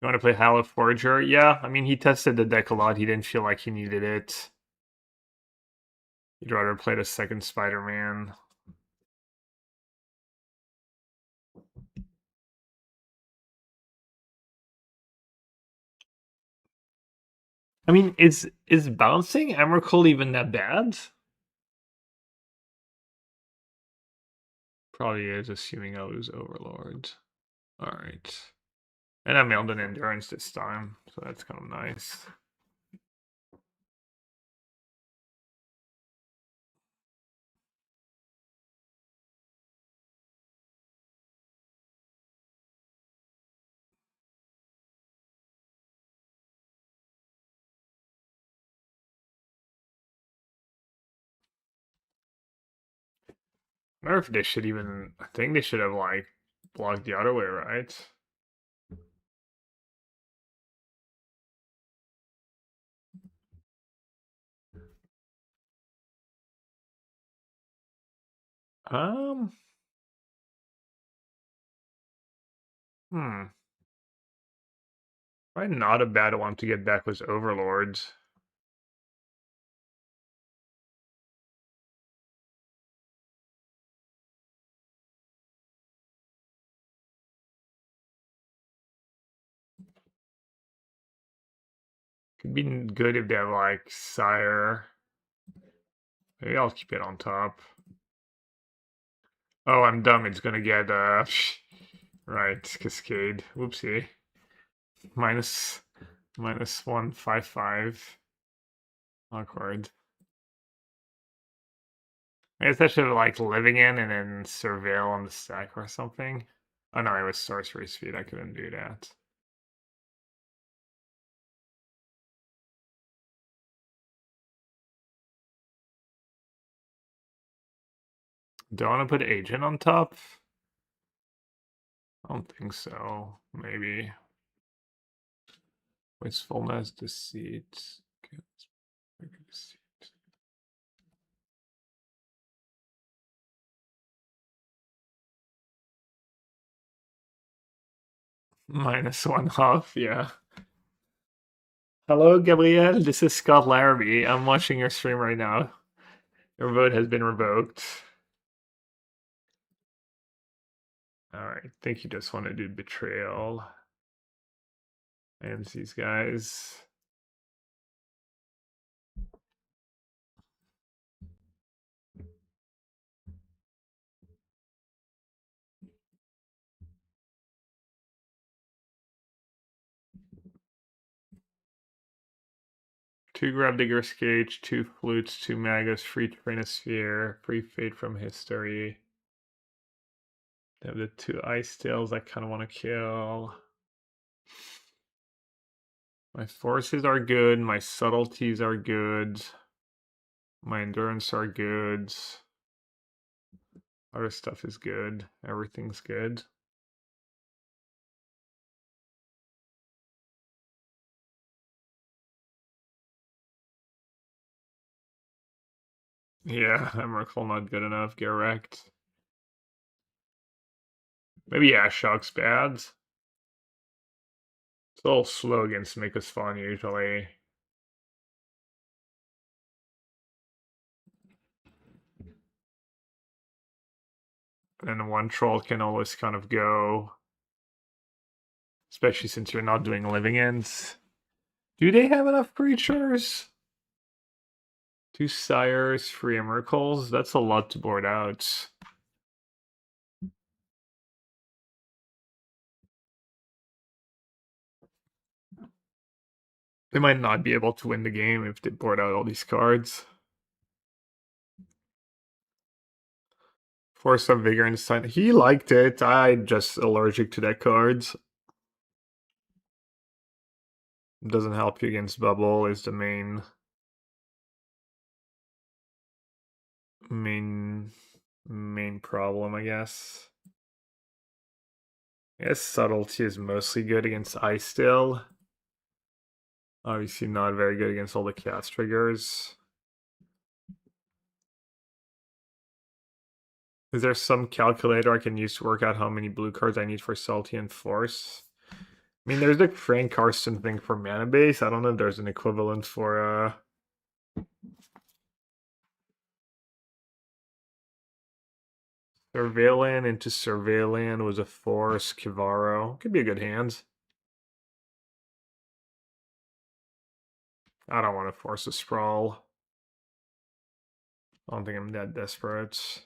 You want to play Hallowed Forger? Yeah, I mean, he tested the deck a lot. He didn't feel like he needed it. He'd rather play the second Spider-Man. I mean, is bouncing Emrakul even that bad? Probably is, assuming I lose Overlord. Alright. And I mailed an Endurance this time, so that's kind of nice. I wonder if they should even. I think they should have, like, blocked the other way, right? Um. Hmm. Probably not a bad one to get back with Overlords. Could be good if they have, like, Sire. Maybe I'll keep it on top. Oh, I'm dumb. It's gonna get, right, Cascade. Whoopsie. Minus 155. Awkward. I guess I should have, like, living in and then surveil on the stack or something. Oh no, it was sorcery speed. I couldn't do that. Do I want to put agent on top? I don't think so. Maybe. Wastefulness, deceit. Okay, let's make a deceit. -1/2, yeah. Hello, Gabriel. This is Scott Larrabee. I'm watching your stream right now. Your vote has been revoked. Alright, I think you just want to do betrayal. And these guys. Two Grabdigger's Cage, two Flutes, two Magus, free Trinosphere, free Fate from History. They have the two Ice Tails I kind of want to kill. My forces are good, my subtleties are good, my endurance are good. Other stuff is good, everything's good. Yeah, Emrakul not good enough, get wrecked. Maybe Ashok's bad. It's a little slow against Make Us Fun usually. And one troll can always kind of go. Especially since you're not doing living ends. Do they have enough creatures? Two sires, three Emrakuls? That's a lot to board out. They might not be able to win the game if they board out all these cards. Force of Vigor and Sign. He liked it. I'm just allergic to that cards. Doesn't help you against Bubble is the main problem, I guess. I guess Subtlety is mostly good against Ice still. Obviously not very good against all the cast triggers. Is there some calculator I can use to work out how many blue cards I need for Salty and Force? I mean, there's the Frank Karsten thing for mana base. I don't know if there's an equivalent for Surveillant into Surveillant was a Force, Kivaro. Could be a good hand. I don't want to force a Sprawl. I don't think I'm that desperate.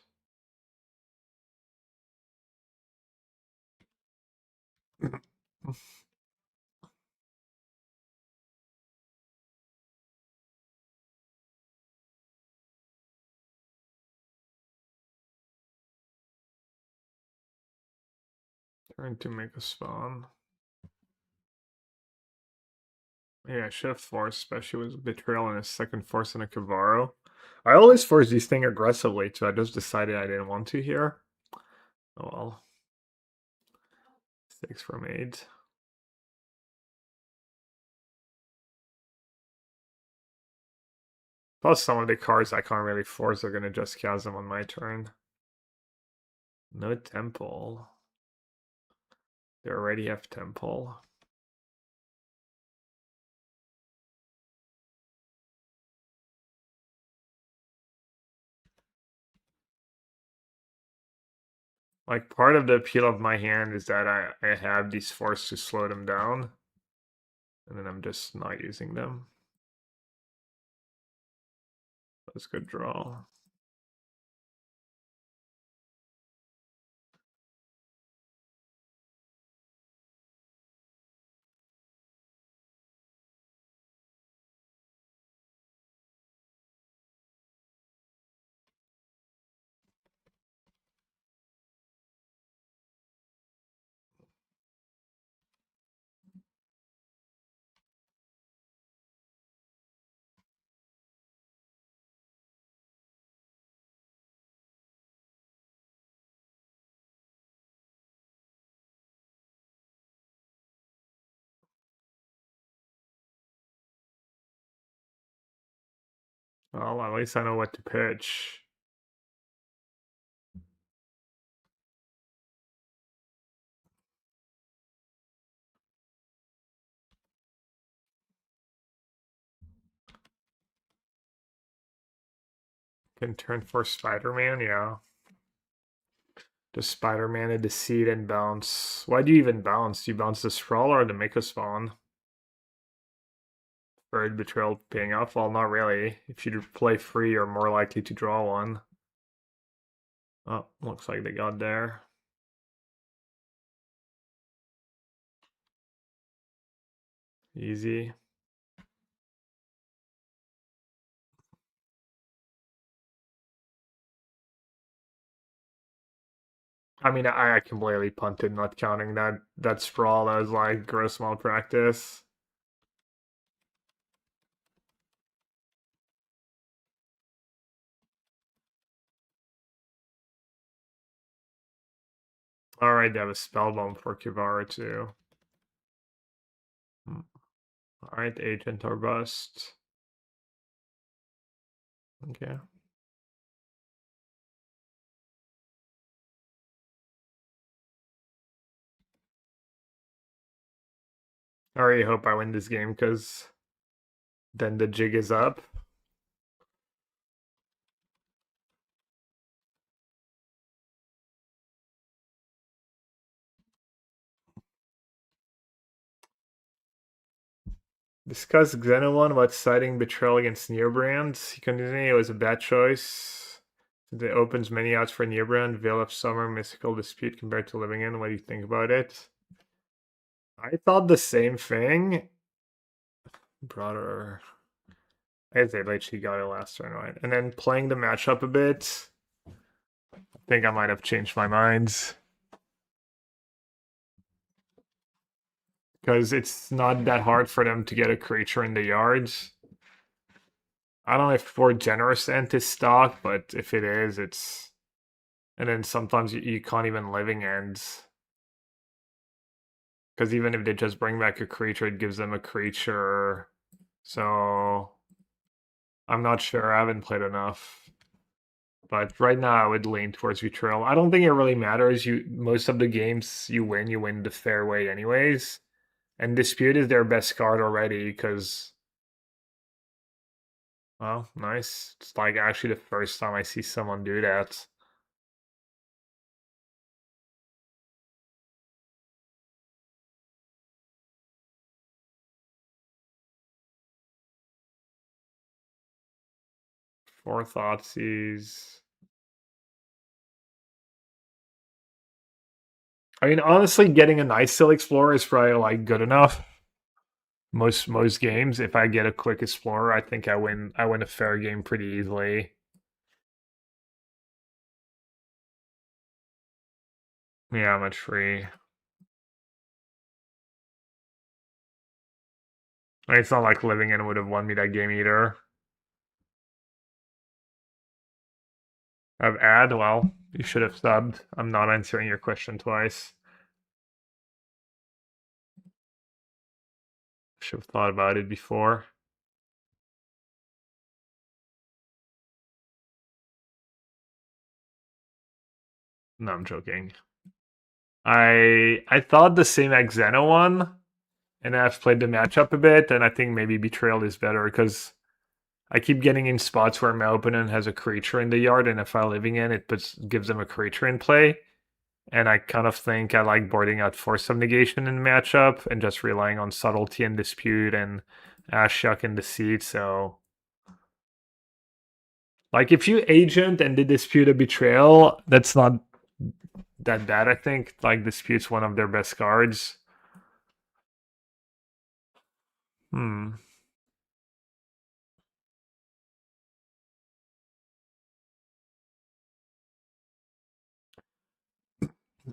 Trying to make a spawn. Yeah, I should have forced, especially with Betrayal and a second force and a Kivaro. I always force these things aggressively too. I just decided I didn't want to here. Oh well. 6 from 8. Plus some of the cards I can't really force are gonna just chasm on my turn. No Temple. They already have Temple. Like, part of the appeal of my hand is that I have these forces to slow them down. And then I'm just not using them. That's a good draw. Well, at least I know what to pitch. Can turn for Spider-Man, yeah. Does Spider-Man a Deceit and bounce? Why do you even bounce? Do you bounce the Sprawl or the Make a Spawn? Bird Betrayal paying off? Well, not really. If you play free, you're more likely to draw one. Oh, looks like they got there. Easy. I mean, I completely punted, not counting that sprawl as like gross malpractice. Alright, they have a spellbomb for Kivara too. Alright, agent or bust. Okay. I already hope I win this game because then the jig is up. Discuss Xenomon about citing betrayal against Neobrand. He continued it was a bad choice. It opens many outs for Neobrand. Veil of Summer, Mystical Dispute compared to Living In. What do you think about it? I thought the same thing. Broader. I say like she got it last turn, right? And then playing the matchup a bit. I think I might have changed my mind. Because it's not that hard for them to get a creature in the yards. I don't know if for Generous End is stock, but if it is, it's. And then sometimes you can't even Living Ends. Because even if they just bring back a creature, it gives them a creature. So. I'm not sure. I haven't played enough. But right now, I would lean towards Betrayal. I don't think it really matters. Most of the games you win the fair way anyways. And Dispute is their best card already because. Well, nice. It's like actually the first time I see someone do that. Four Thoughtseize. I mean, honestly, getting a Nightstill Explorer is probably like good enough. Most games, if I get a quick Explorer, I think I win a fair game pretty easily. Yeah, much free. I mean, it's not like Living In would have won me that game either. I've ad, well, you should have subbed. I'm not answering your question twice. Should have thought about it before. No, I'm joking. I thought the same as Xeno one, and I've played the matchup a bit, and I think maybe Betrayal is better because I keep getting in spots where my opponent has a creature in the yard, and if I'm Living In, it gives them a creature in play. And I kind of think I like boarding out Force of Negation in the matchup and just relying on Subtlety and Dispute and Ashiok and Deceit. So, like, if you agent and they dispute a Betrayal, that's not that bad, I think. Like, Dispute's one of their best cards. Hmm.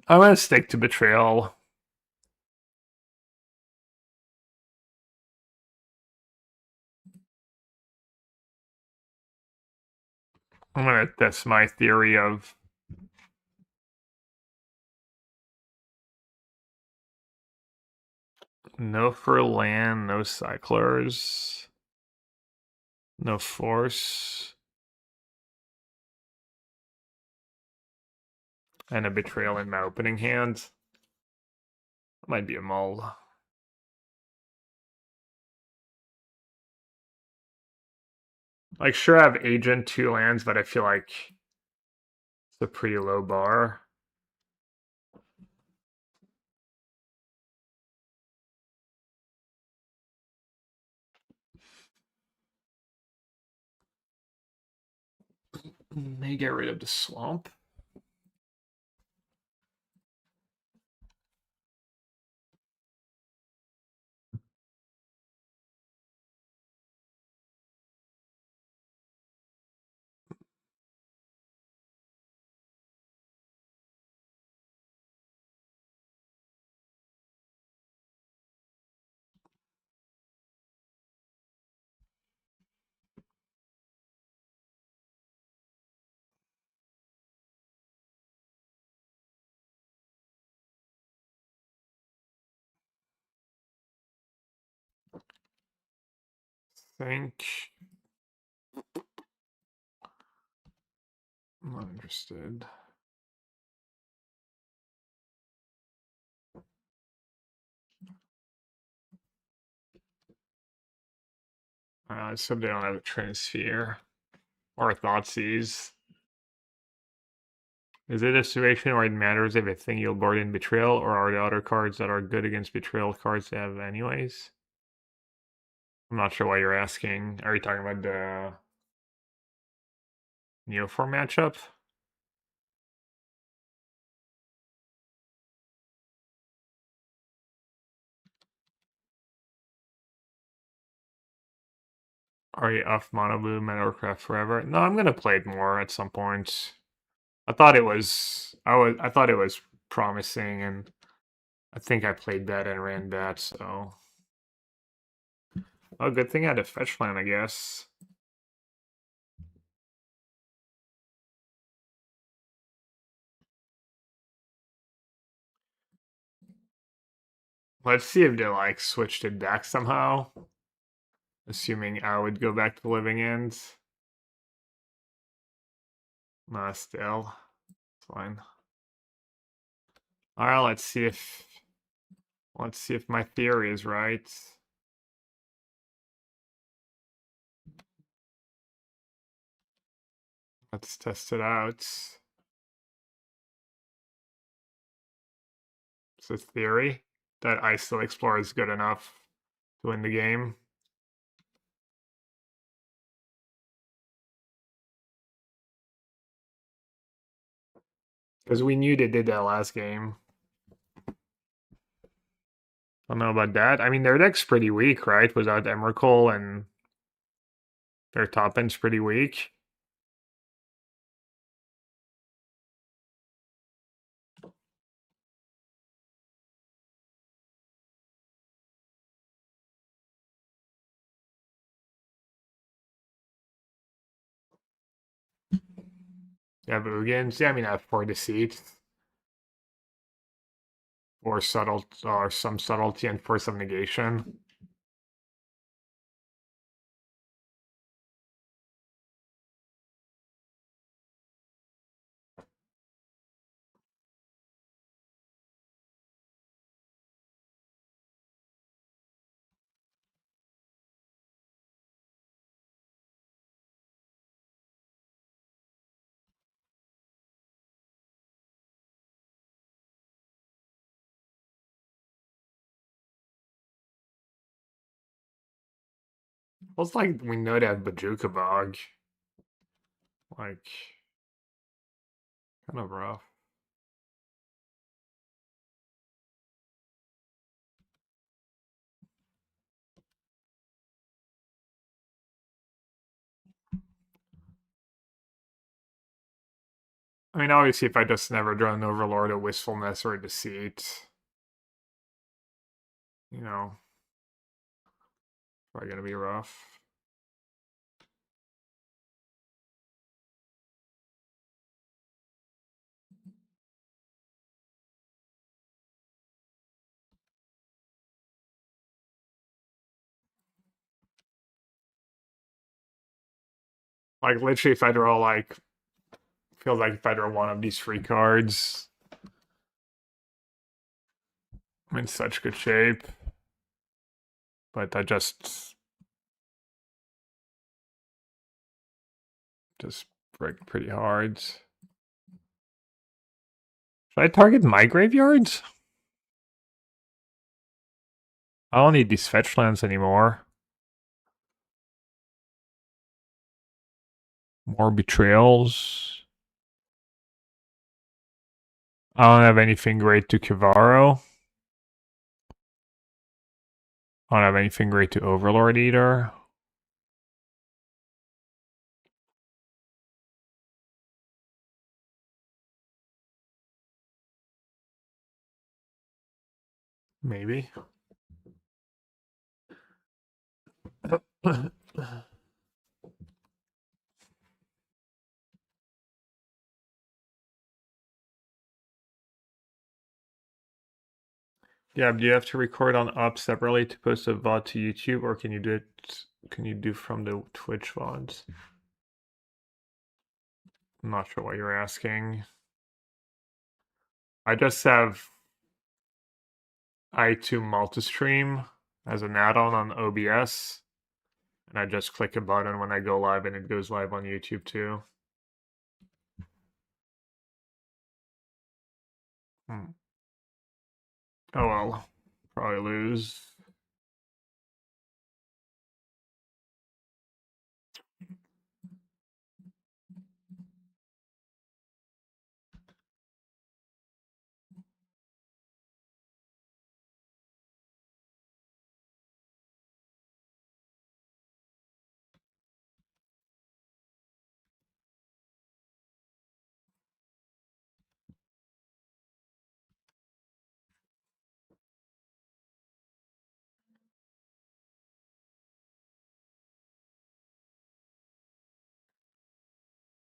I'm gonna stick to Betrayal. I'm gonna test my theory of no for land, no cyclers, no force, and a Betrayal in my opening hand. Might be a mull. Like, sure, I have agent 2 lands, but I feel like it's a pretty low bar. May get rid of the swamp. Think I'm not interested. So they don't have a Transfear or Thoughtseize. Is it a situation where it matters if a thing you'll board in Betrayal, or are the other cards that are good against Betrayal cards to have anyways? I'm not sure why you're asking. Are you talking about the Neoform matchup? Are you off Mono Blue, Metalcraft Forever? No, I'm gonna play it more at some point. I thought it was I thought it was promising, and I think I played that and ran that, so oh, good thing I had a fetch land, I guess. Let's see if they like switched it back somehow. Assuming I would go back to Living Ends. Nah, still. Fine. Alright, let's see if my theory is right. Let's test it out. So theory that Ice Explorer is good enough to win the game. Because we knew they did that last game. I don't know about that. I mean, their deck's pretty weak, right? Without Emrakul, and their top end's pretty weak. You have Ugins. Yeah, I mean, I have 4 Deceit. Or subtle, or some subtlety, and for some negation. Well, it's like we know they have Bajuka Bog. Like, kind of rough. I mean, obviously, if I just never draw an Overlord, a Wistfulness, or a Deceit, you know, probably gonna be rough. Like, literally, if I draw, like, feels like if I draw one of these free cards, I'm in such good shape. But I just just break pretty hard. Should I target my graveyards? I don't need these fetch lands anymore. More betrayals. I don't have anything great to Kivaro. I don't have anything great to Overlord either. Maybe. Yeah, do you have to record on Up separately to post a VOD to YouTube, or can you do it? Can you do from the Twitch VODs? I'm not sure what you're asking. I just have i2 Multistream as an add-on on OBS, and I just click a button when I go live, and it goes live on YouTube too. Oh well, probably lose.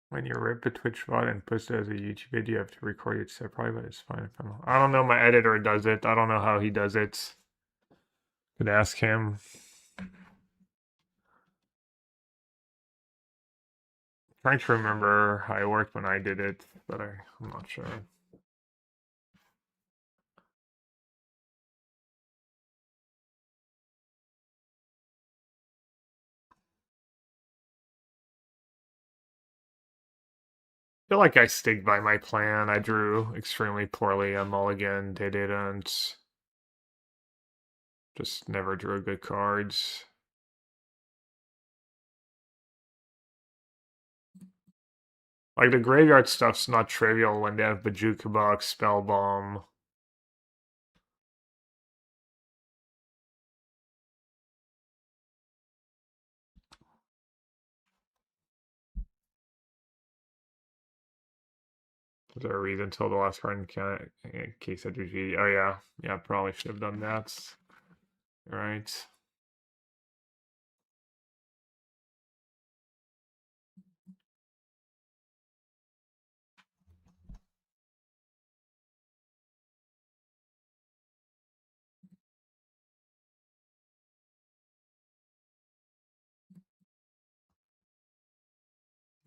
When you rip a Twitch VOD and post it as a YouTube video, you have to record it separately, but it's fine if I don't. I don't know. My editor does it. I don't know how he does it. Could ask him. Trying to remember how it worked when I did it, but I'm not sure. I feel like I stick by my plan. I drew extremely poorly on Mulligan. They didn't. Just never drew good cards. Like, the graveyard stuff's not trivial when they have Bojuka Box, Spell Bomb. Is there a reason until the last card in case I do G? Oh yeah, yeah, probably should have done that. Right.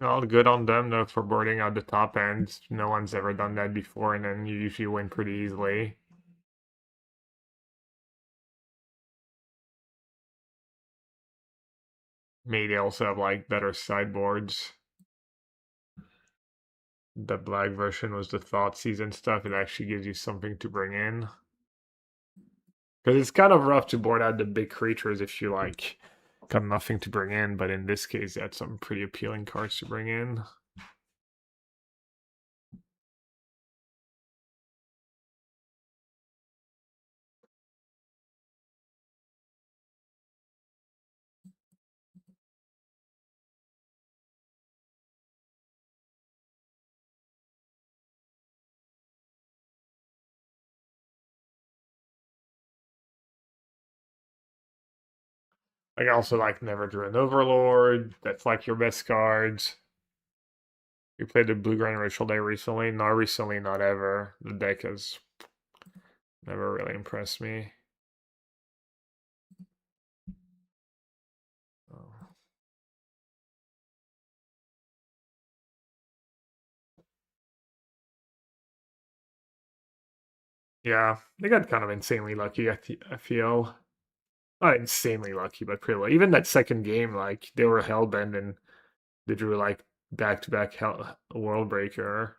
Well, good on them though for boarding out the top end. No one's ever done that before, and then you usually win pretty easily. Maybe they also have like better sideboards. The black version was the thought season stuff. It actually gives you something to bring in. Because it's kind of rough to board out the big creatures if you like got nothing to bring in, but in this case, you had some pretty appealing cards to bring in. I also like never drew an Overlord. That's like your best cards. We played the Blue-Green Ritual Day recently. Not recently, not ever. The deck has never really impressed me. Oh. Yeah, they got kind of insanely lucky, I feel. Not insanely lucky, but pretty lucky. Even that second game, like, they were hellbent and they drew like back-to-back World Breaker.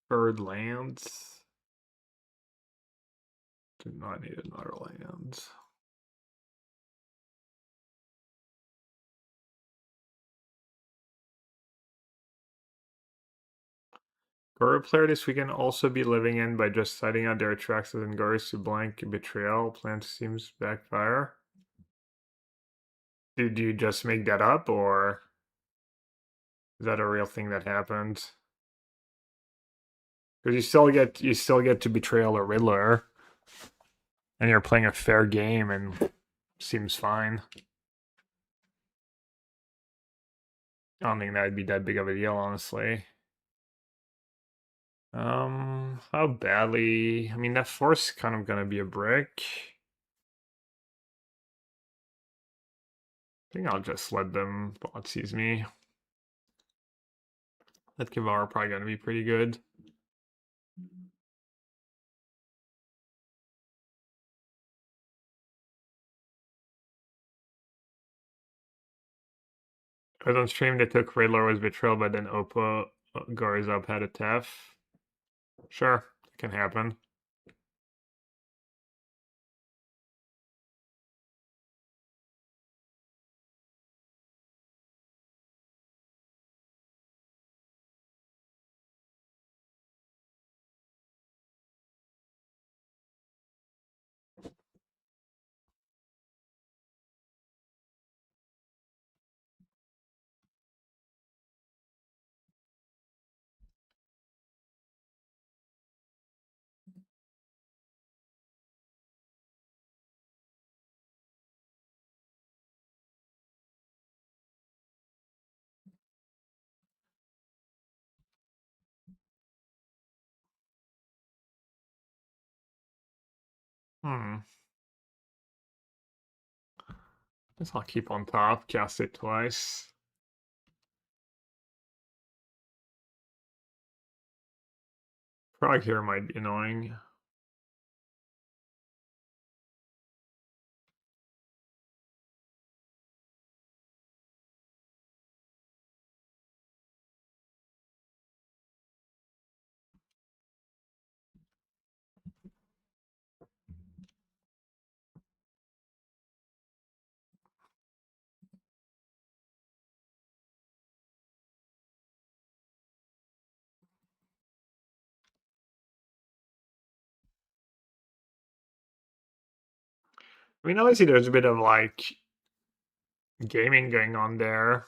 Bird lands. Do not need another land. Guru player this weekend also be living in by just citing out their tracks and Gurus to blank betrayal. Plan seems backfire. Did you just make that up, or is that a real thing that happened? Because you still get to betrayal or Riddler, and you're playing a fair game, and seems fine. I don't think that'd be that big of a deal, honestly. How badly? I mean, that force kind of gonna be a brick. I think I'll just let them bot seize me. That Kivar probably gonna be pretty good. Because on stream they took Riddler was betrayal, but then Oppo Garzub had a TEF. Sure, it can happen. Guess I'll keep on top, cast it twice. Frog here might be annoying. I mean, obviously there's a bit of like gaming going on there.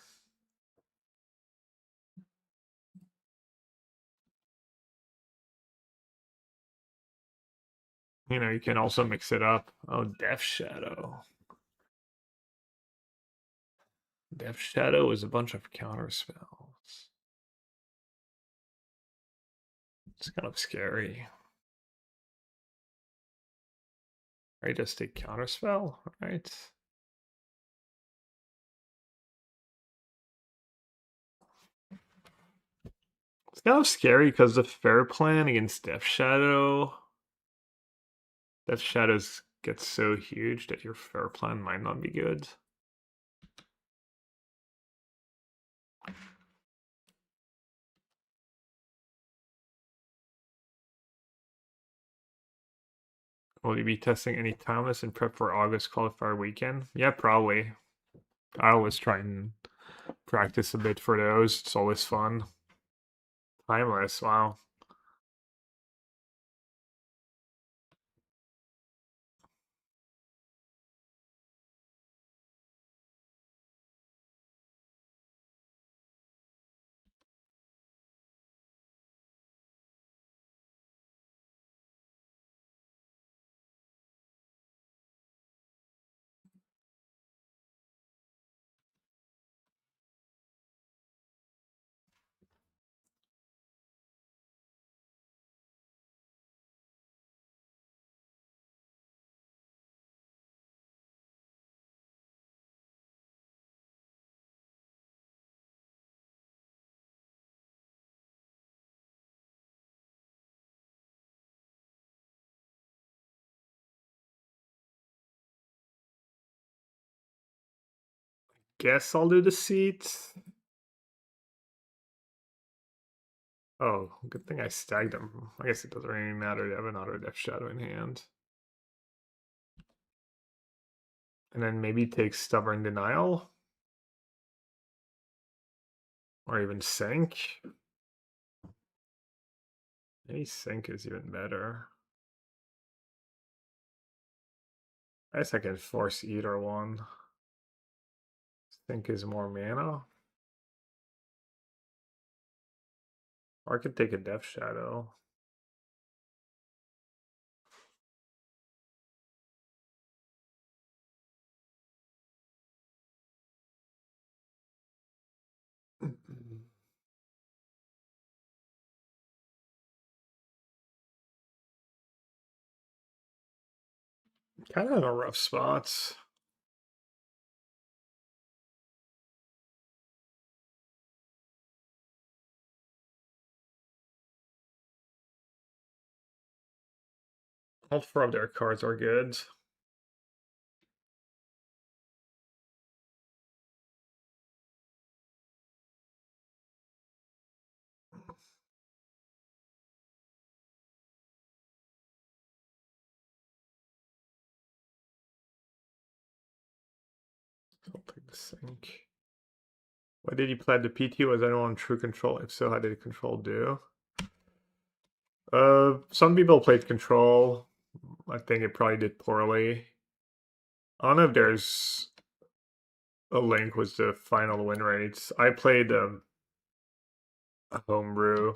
You know, you can also mix it up. Oh, Death Shadow. Death Shadow is a bunch of counter spells. It's kind of scary. Right, just take counter spell, right? It's kind of scary because the fair plan against Death Shadow. Death Shadows get so huge that your fair plan might not be good. Will you be testing any timeless in prep for August qualifier weekend? Yeah, probably. I always try and practice a bit for those. It's always fun. Timeless, wow. guess I'll do the seat. Oh, good thing I stacked them. I guess it doesn't really matter to have another Death Shadow in hand. And then maybe take Stubborn Denial. Or even Sink. Maybe Sink is even better. I guess I can force either one. Sink is more mana. Or I could take a Death Shadow. Kind of in a rough spot. All four of their cards are good. I'll take the Sink. Why did you play the PT? Was anyone true control? If so, how did control do? Some people played control. I think it probably did poorly. I don't know if there's a link with the final win rates. I played a homebrew.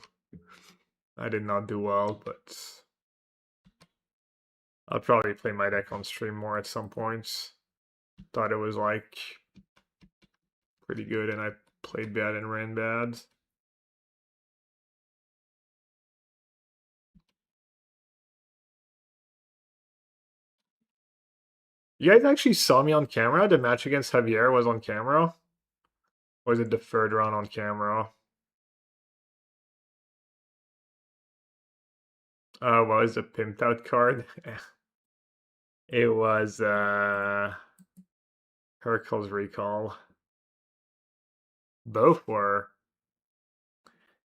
I did not do well, but I'll probably play my deck on stream more at some points. Thought it was like pretty good, and I played bad and ran bad. You guys actually saw me on camera? The match against Javier was on camera? Or was it the third round on camera? What was the pimped out card? It was Hercules Recall. Both were.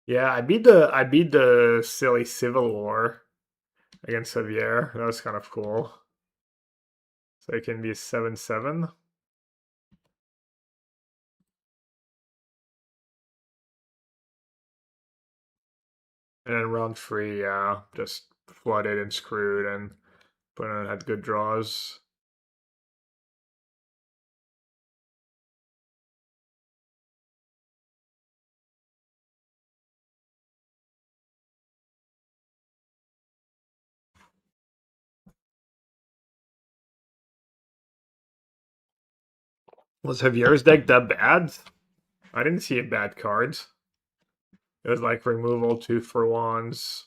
Yeah, I beat the silly Civil War against Javier. That was kind of cool. So it can be a 7/7. And then round 3, yeah, just flooded and screwed, and opponent had good draws. Was Javier's deck that bad? I didn't see a bad cards. It was like removal 2-for-1s,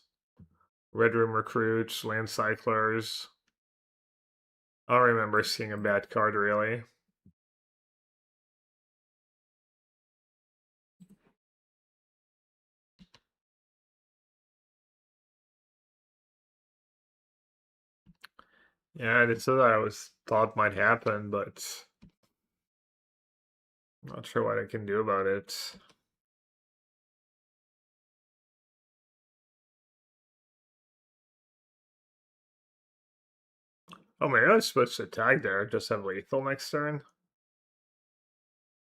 Red Room Recruits, Land Cyclers. I don't remember seeing a bad card really. Yeah, it's what I thought might happen, but not sure what I can do about it. Oh, maybe I was supposed to tag there. Just have lethal next turn.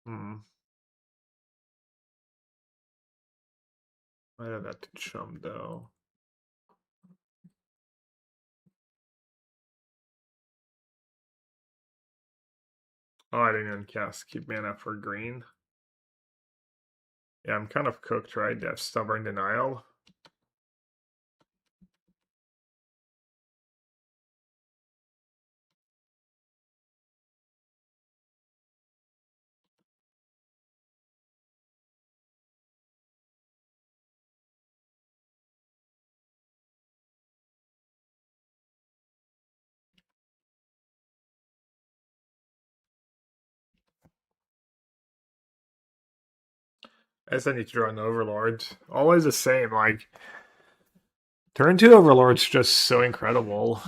Hmm. Might have that to chum though. Oh, I didn't even cast Keep Mana for green. Yeah, I'm kind of cooked, right? They have Stubborn Denial. I guess I need to draw an Overlord. Always the same, like turn 2 Overlord's just so incredible.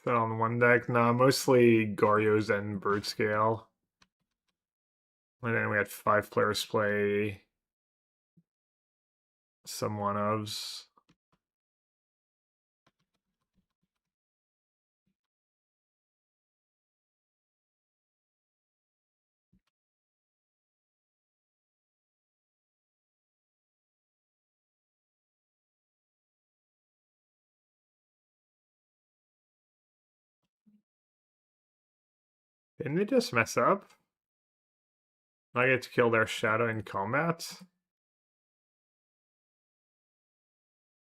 Fell on one deck. Nah, mostly Gorios and Brute Scale. And then we had 5 players play some one-ofs. Didn't they just mess up? I get to kill their shadow in combat? Seems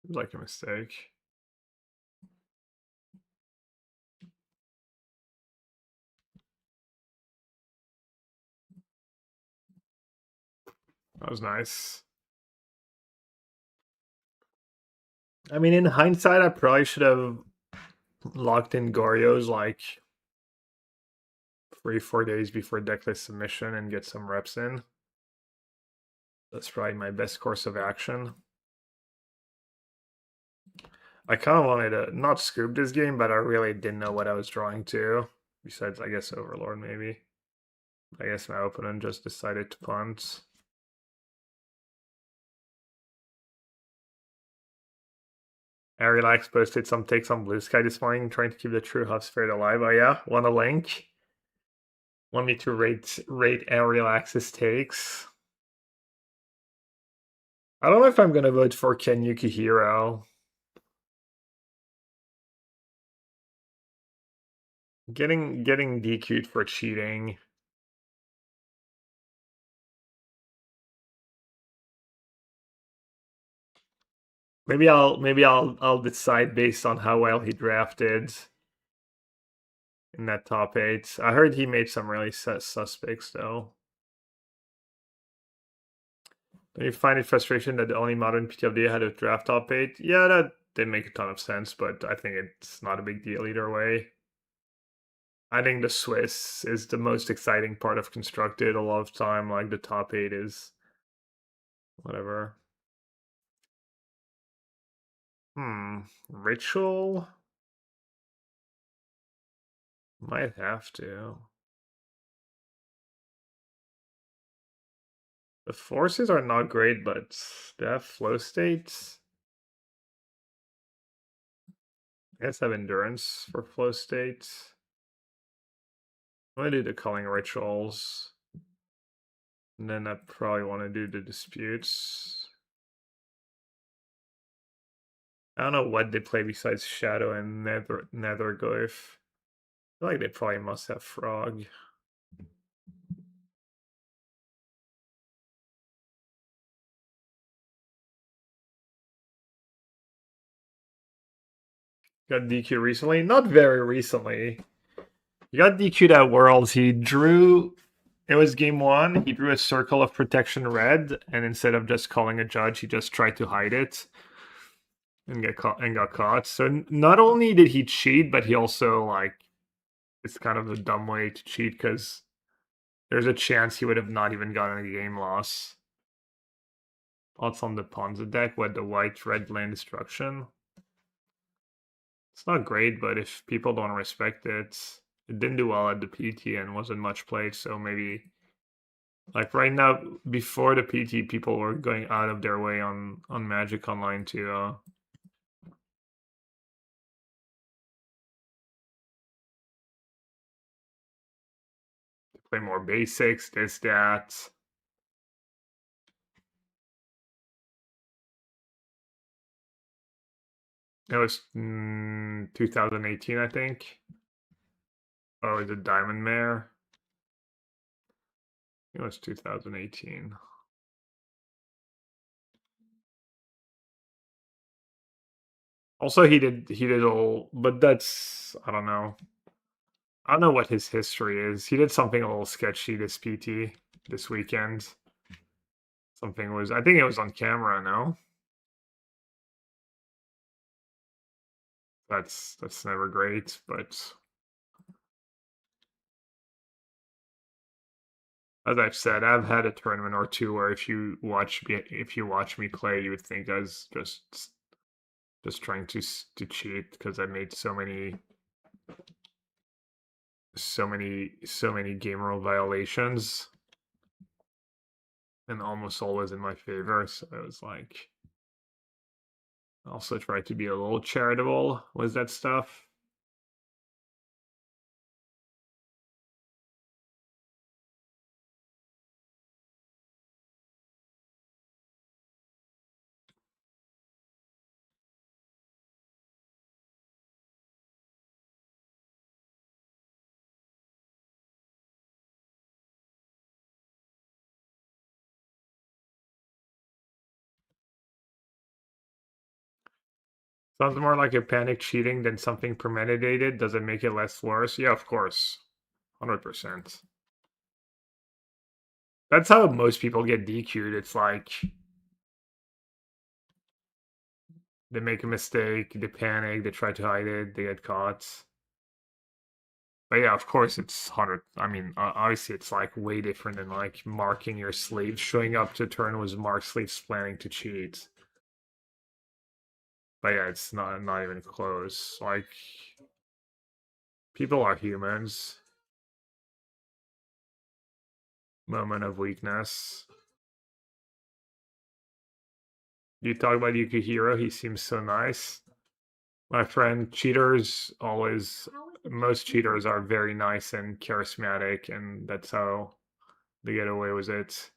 like a mistake. That was nice. I mean, in hindsight, I probably should have locked in Gorios like 3-4 days before decklist submission and get some reps in. That's probably my best course of action. I kind of wanted to not scoop this game, but I really didn't know what I was drawing to. Besides, I guess Overlord maybe. I guess my opponent just decided to punt. Relax posted some takes on Blue Sky this morning, trying to keep the True Huff Spirit alive. Oh yeah, want a link? Want me to rate Relax's takes? I don't know if I'm gonna vote for Ken Yukihiro. Getting DQ'd for cheating. Maybe I'll decide based on how well he drafted in that top 8. I heard he made some really suspects though. Do you find it frustration that the only modern PTLD had a draft top 8? Yeah, that didn't make a ton of sense, but I think it's not a big deal either way. I think the Swiss is the most exciting part of Constructed a lot of time, like the top 8 is whatever. Ritual? Might have to. The forces are not great, but they have flow states. I guess I have endurance for flow states. I'm gonna do the culling rituals. And then I probably want to do the disputes. I don't know what they play besides Shadow and Netherglyph. I feel like they probably must have Frog. Got DQ recently? Not very recently. He got DQ'd at Worlds. He drew. It was game 1. He drew a Circle of Protection red, and instead of just calling a judge, he just tried to hide it and got caught. So not only did he cheat, but he also like it's kind of a dumb way to cheat because there's a chance he would have not even gotten a game loss. Thoughts on the Ponza deck with the white-red land destruction? It's not great, but if people don't respect it, it didn't do well at the PT and wasn't much played, so maybe like right now before the PT, people were going out of their way on Magic Online to play more basics, this, that. It was 2018, I think. Oh, is it Diamond Mare? It was 2018. Also, he did all, but that's I don't know. I don't know what his history is. He did something a little sketchy this PT this weekend. Something was I think it was on camera. No, that's never great, but as I've said, I've had a tournament or two where if you watch me play, you would think I was just trying to cheat because I made so many so many game rule violations, and almost always in my favor. So I was like, also try to be a little charitable with that stuff. Sounds more like a panic cheating than something premeditated. Does it make it less worse? Yeah, of course. 100%. That's how most people get DQ'd. It's like they make a mistake, they panic, they try to hide it, they get caught. But yeah, of course it's 100. I mean, obviously it's like way different than like marking your sleeves. Showing up to turn was mark sleeves planning to cheat. But yeah, it's not even close. Like, people are humans. Moment of weakness. You talk about Yukihiro, he seems so nice. My friend, cheaters always, most cheaters are very nice and charismatic, and that's how they get away with it.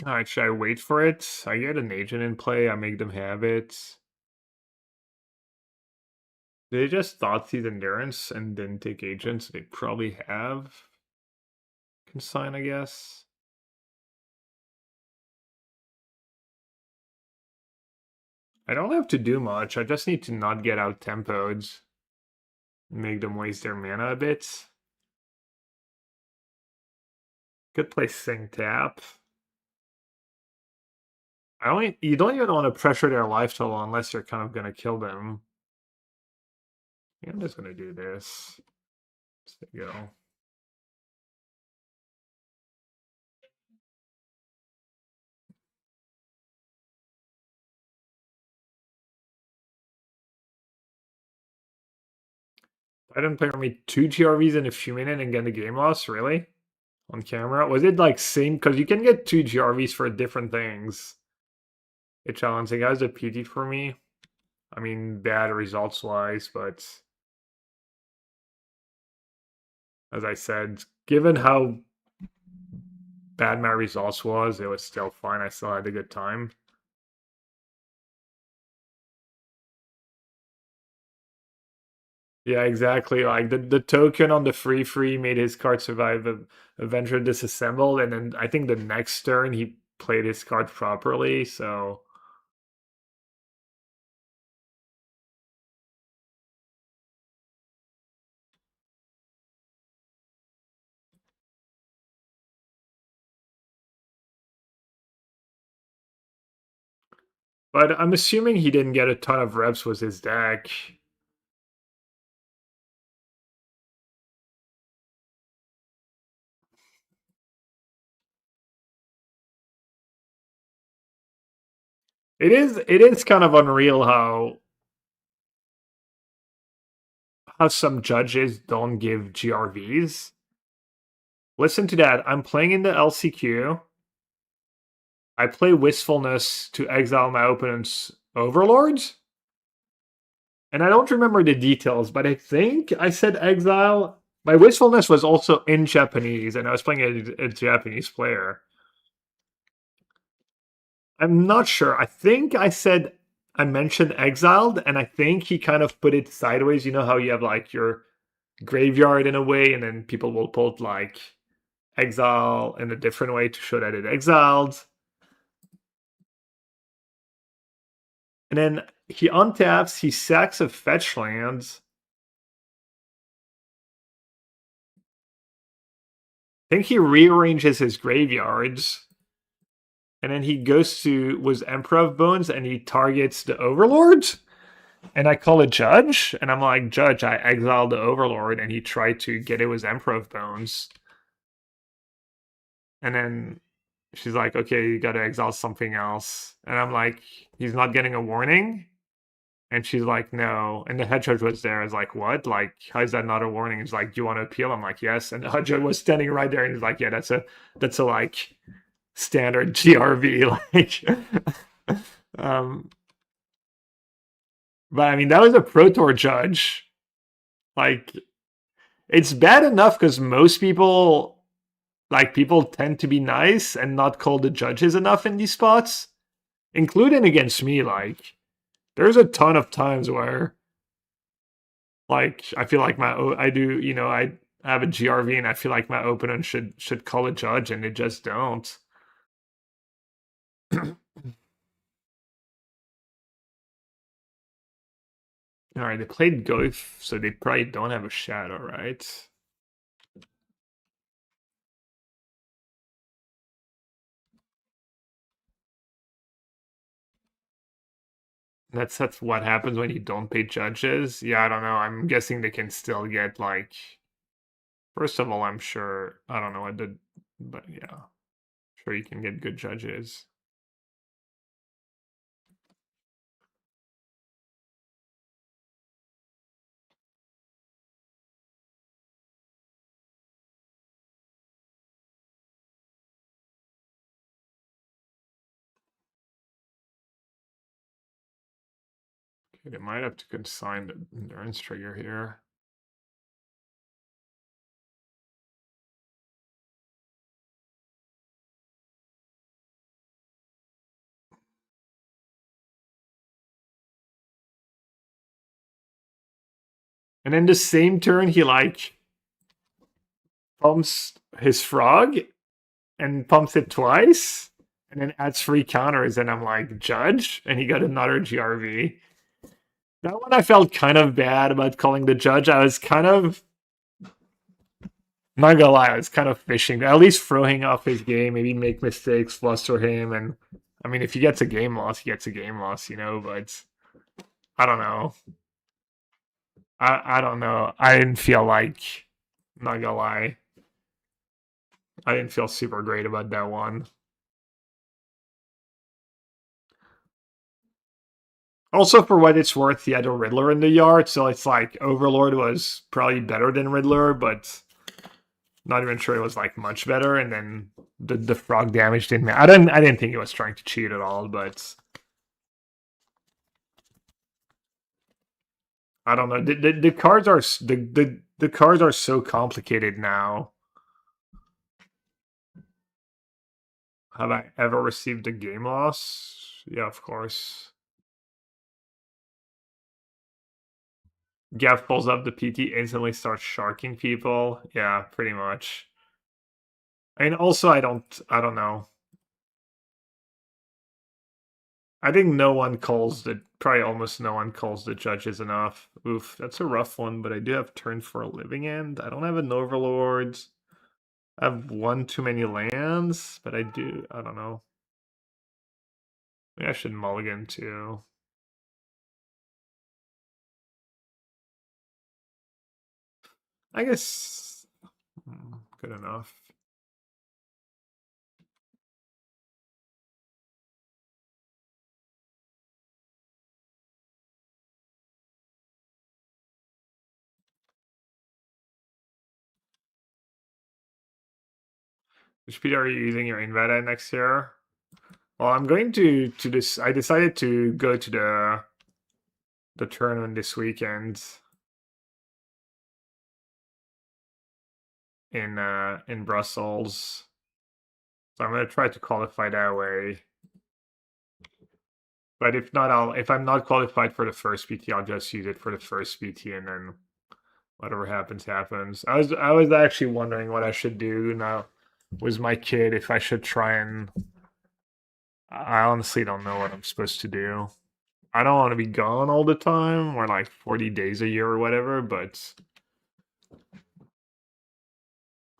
Alright, should I wait for it? I get an agent in play, I make them have it. They just thought he's endurance and didn't take agents. They probably have consign, I guess. I don't have to do much. I just need to not get out tempoed. Make them waste their mana a bit. Could play Sing Tap. You don't even want to pressure their life total unless you're kind of gonna kill them. Yeah, I'm just gonna do this. There you go. I didn't play me 2 GRVs in a few minutes and get a game loss, really? On camera? Was it like same? Because you can get 2 GRVs for different things. It's challenging. As a PT for me. I mean, bad results wise, but as I said, given how bad my results was, it was still fine. I still had a good time. Yeah, exactly. Like the token on the free made his card survive Avenger disassembled, and then I think the next turn he played his card properly, so but I'm assuming he didn't get a ton of reps with his deck. It is kind of unreal how some judges don't give GRVs. Listen to that. I'm playing in the LCQ. I play Wistfulness to exile my opponent's overlords. And I don't remember the details, but I think I said exile. My Wistfulness was also in Japanese, and I was playing a Japanese player. I'm not sure. I think I mentioned exiled, and I think he kind of put it sideways. You know how you have like your graveyard in a way, and then people will put like exile in a different way to show that it exiled. And then he untaps, he sacks a fetch land. I think he rearranges his graveyards. And then he goes to was Emperor of Bones and he targets the Overlords. And I call a judge, and I'm like, Judge, I exiled the Overlord, and he tried to get it with Emperor of Bones. And then she's like, okay, you got to exile something else. And I'm like, he's not getting a warning. And she's like, no. And the head judge was there. I was like, what? Like, how is that not a warning? He's like, do you want to appeal? I'm like, yes. And the head judge was standing right there. And he's like, yeah, that's a like standard GRV. Like, um, but I mean, that was a Pro Tour judge. Like, it's bad enough because most people, like, people tend to be nice and not call the judges enough in these spots, including against me. Like, there's a ton of times where, like, I feel like I do, I have a GRV and I feel like my opponent should call a judge and they just don't. All right, they played Goif, so they probably don't have a shadow, right? That's what happens when you don't pay judges. Yeah, I don't know. I'm guessing they can still get like. First of all, I'm sure I don't know what the, but yeah, sure you can get good judges. Okay, they might have to consign the endurance trigger here. And then the same turn, he like pumps his frog and pumps it twice and then adds 3 counters. And I'm like, judge? And he got another GRV. That one I felt kind of bad about calling the judge. I was kind of, not gonna lie, I was kind of fishing. At least throwing off his game, maybe make mistakes, fluster him. And I mean, if he gets a game loss, he gets a game loss, but I don't know. I don't know. I didn't feel like, not gonna lie, I didn't feel super great about that one. Also, for what it's worth, he had a Riddler in the yard, so it's like Overlord was probably better than Riddler, but not even sure it was like much better. And then the frog damage didn't matter. I didn't think he was trying to cheat at all, but I don't know. The cards are the cards are so complicated now. Have I ever received a game loss? Yeah, of course. Gav pulls up the PT, instantly starts sharking people. Yeah, pretty much. I mean, also, I don't know. I think probably almost no one calls the judges enough. Oof, that's a rough one, but I do have turn for a living end. I don't have an overlord. I have one too many lands, but I don't know. Maybe I should mulligan too. I guess good enough. Which Peter are you using your Invada next year? Well, I'm going to this. I decided to go to the tournament this weekend in Brussels. So I'm gonna try to qualify that way. But if not, if I'm not qualified for the first PT, I'll just use it for the first PT, and then whatever happens, happens. I was actually wondering what I should do now with my kid, if I should try and. I honestly don't know what I'm supposed to do. I don't want to be gone all the time, or like 40 days a year or whatever, but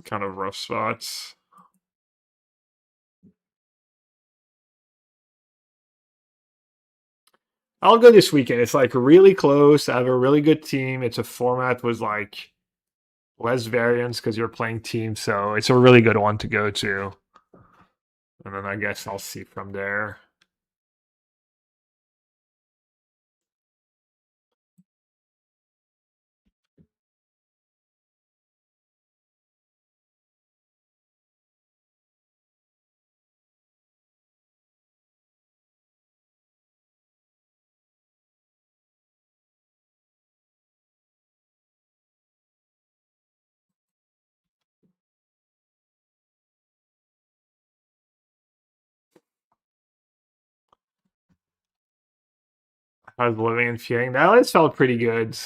kind of rough spots. I'll go this weekend. It's like really close. I have a really good team. It's a format with like less variance because you're playing team, so it's a really good one to go to. And then I guess I'll see from there. I was living and feeling that list felt pretty good.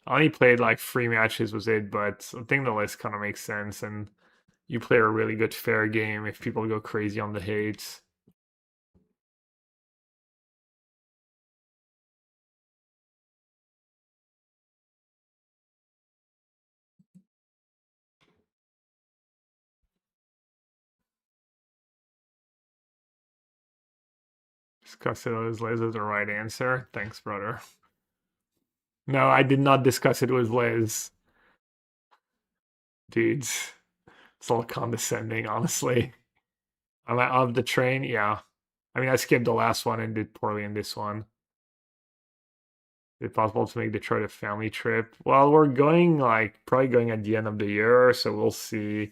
I only played like 3 matches was it, but I think the list kind of makes sense, and you play a really good fair game if people go crazy on the hates. Discuss it with Liz is the right answer. Thanks, brother. No, I did not discuss it with Liz. Dudes, it's all condescending, honestly. I'm out of the train, yeah. I mean, I skipped the last one and did poorly in this one. Is it possible to make Detroit a family trip? Well, we're going like probably going at the end of the year, so we'll see.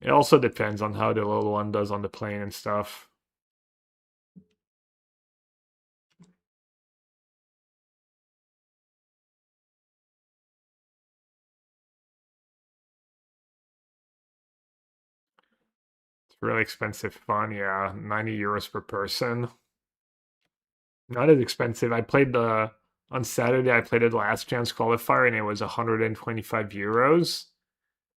It also depends on how the little one does on the plane and stuff. It's really expensive fun, yeah. 90 euros per person. Not as expensive. I played the on Saturday, I played the last chance qualifier and it was 125 euros.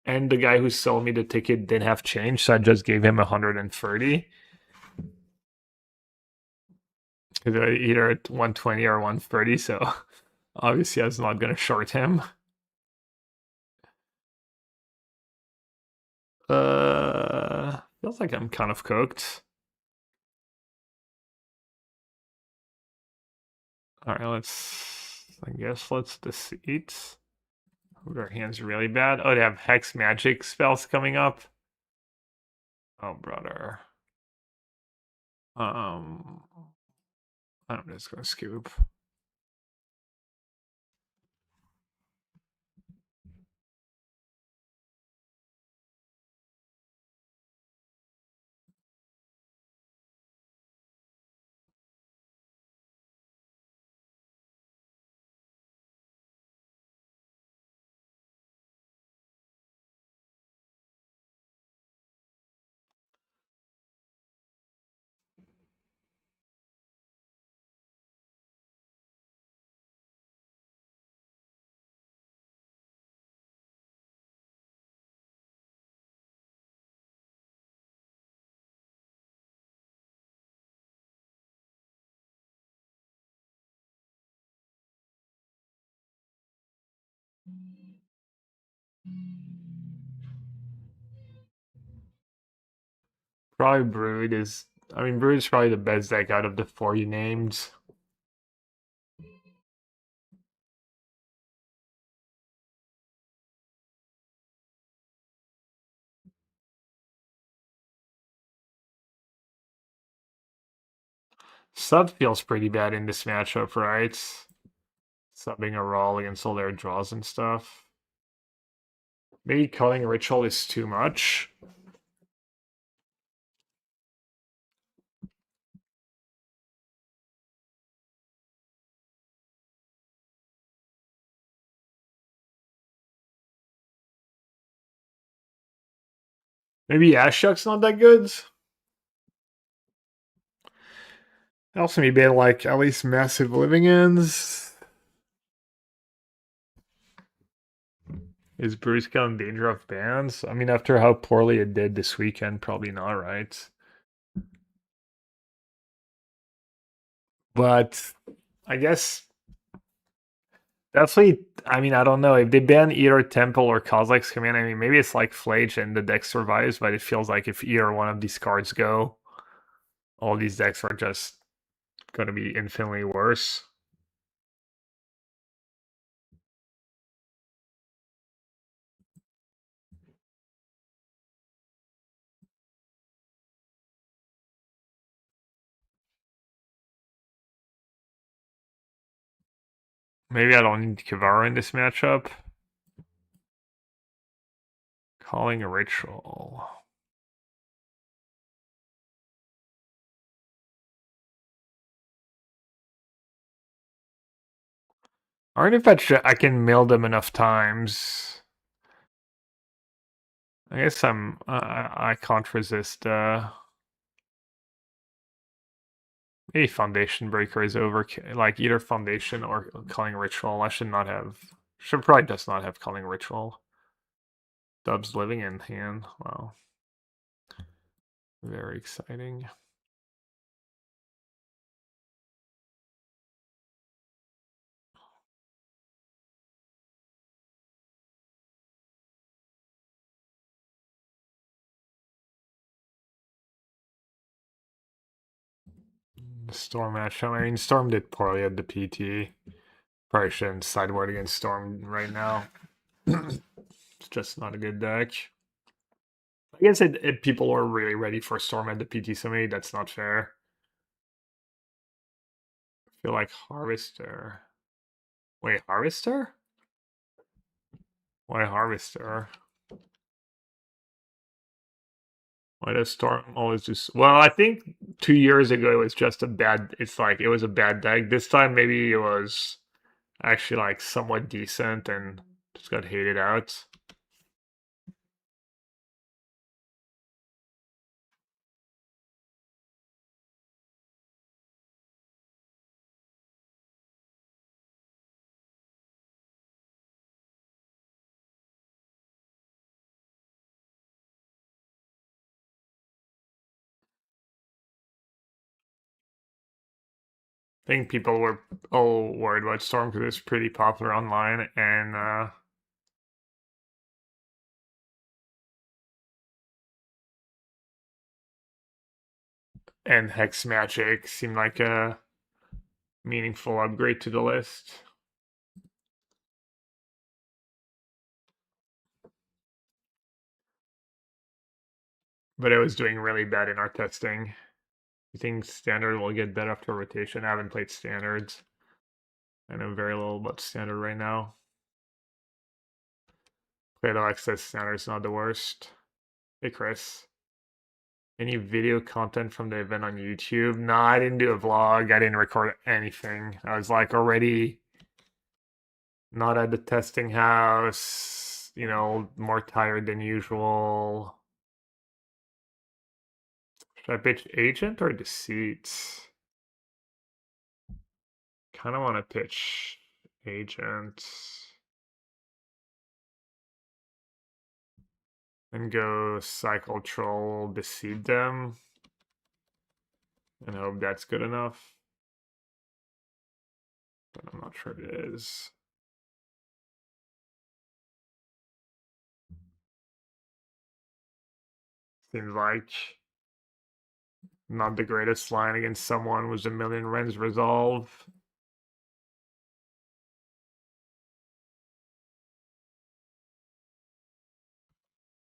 And the guy who sold me the ticket didn't have change, so I just gave him 130. Either at 120 or 130, so obviously I was not gonna short him. Feels like I'm kind of cooked. Alright, I guess let's deceit. Their hand's really bad. Oh, they have Hex Magic spells coming up. Oh, brother. I'm just gonna scoop. Probably Brood is. I mean, Brood is probably the best deck out of the 4 you named. Sub feels pretty bad in this matchup, right? Subbing a Raw against all their draws and stuff. Maybe calling Ritual is too much. Maybe Ashok's not that good. Also, maybe like at least massive living ends. Is Brusca in danger of bans? I mean, after how poorly it did this weekend, probably not, right? But I guess definitely. I mean, I don't know if they ban either Temple or Kozilek's Command. I mean, maybe it's like Flage and the deck survives, but it feels like if either one of these cards go, all these decks are just going to be infinitely worse. Maybe I don't need Kivara in this matchup. Calling a ritual. Artifact, I can mill them enough times. I guess I can't resist. Maybe Foundation Breaker is over, like either Foundation or Calling Ritual. I should not have. Should probably does not have Calling Ritual. Dubs living in hand. Wow. Very exciting. The Storm matchup. I mean, Storm did poorly at the PT. Probably shouldn't sideboard against Storm right now. It's just not a good deck. I guess people are really ready for Storm at the PT, so maybe that's not fair. I feel like Harvester. Wait, Harvester? Why Harvester? Why does Storm always do? Well, I think 2 years ago it was just a bad. It's like it was a bad deck. This time maybe it was actually like somewhat decent and just got hated out. I think people were all worried about Storm because it's pretty popular online and Hex Magic seemed like a meaningful upgrade to the list. But it was doing really bad in our testing. You think Standard will get better after rotation? I haven't played Standards. I know very little about Standard right now. Played Alexis, Standard's not the worst. Hey Chris. Any video content from the event on YouTube? No, I didn't do a vlog. I didn't record anything. I was like already not at the testing house, more tired than usual. Should I pitch Agent or Deceit? Kind of want to pitch Agent and go Cycle Troll, Deceive them, and hope that's good enough. But I'm not sure it is. Seems like not the greatest line against someone with a million Rens resolve.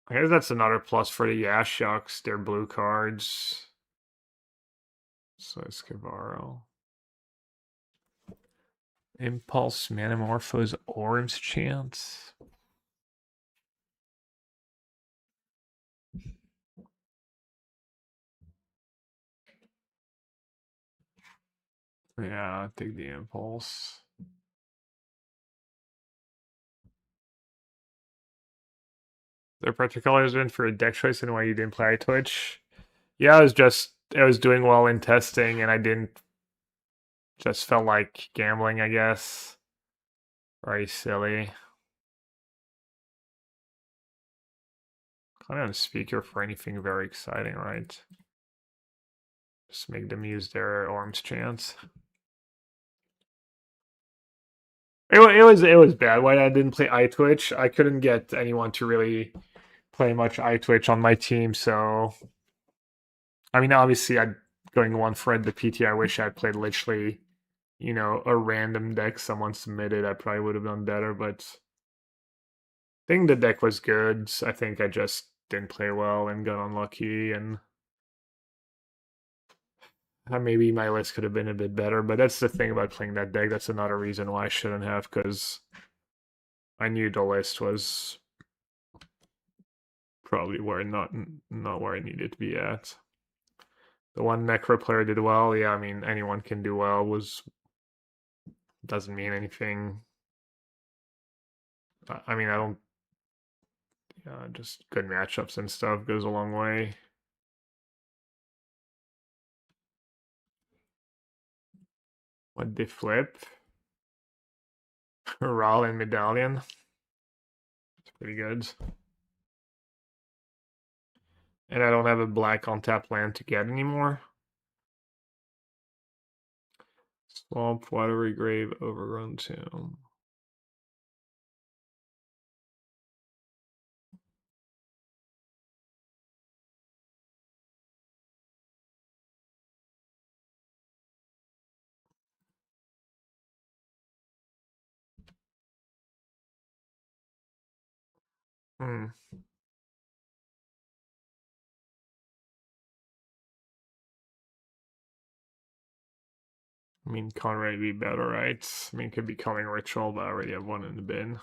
I guess that's another plus for the Yashuks. They're blue cards. So it's Kivaro. Impulse, Manamorphose, Orim's Chance. Yeah, I'll take the Impulse. There particular reason for a deck choice and why you didn't play Twitch? Yeah, I was doing well in testing and I didn't just felt like gambling, I guess. Very silly. Kind of on speaker for anything very exciting, right? Just make them use their Orim's Chance. It was bad. Why I didn't play iTwitch? I couldn't get anyone to really play much iTwitch on my team, so I mean, obviously, I'm going one for the PT. I wish I played literally, a random deck someone submitted. I probably would have done better, but I think the deck was good. I think I just didn't play well and got unlucky, and Maybe my list could have been a bit better, but that's the thing about playing that deck. That's another reason why I shouldn't have, because I knew the list was probably not where I needed to be at. The one Necro player did well. Yeah, I mean anyone can do well. Doesn't mean anything. I mean I don't. Just good matchups and stuff goes a long way. What they flip? Ral and Medallion. It's pretty good. And I don't have a black on tap land to get anymore. Swamp, Watery Grave, Overgrown Tomb. Hmm. I mean, Conrad would be better, right? I mean, it could be Culling Ritual, but I already have one in the bin.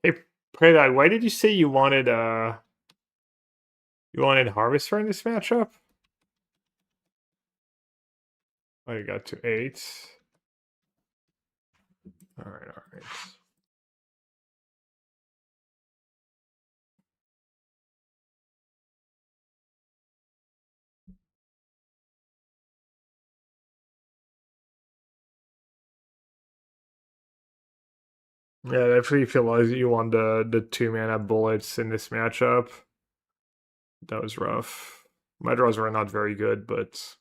Hey, Predai, why did you say you wanted Harvester in this matchup? Oh, you got to 8. Alright. Yeah, I definitely feel like you want the 2-mana bullets in this matchup. That was rough. My draws were not very good, but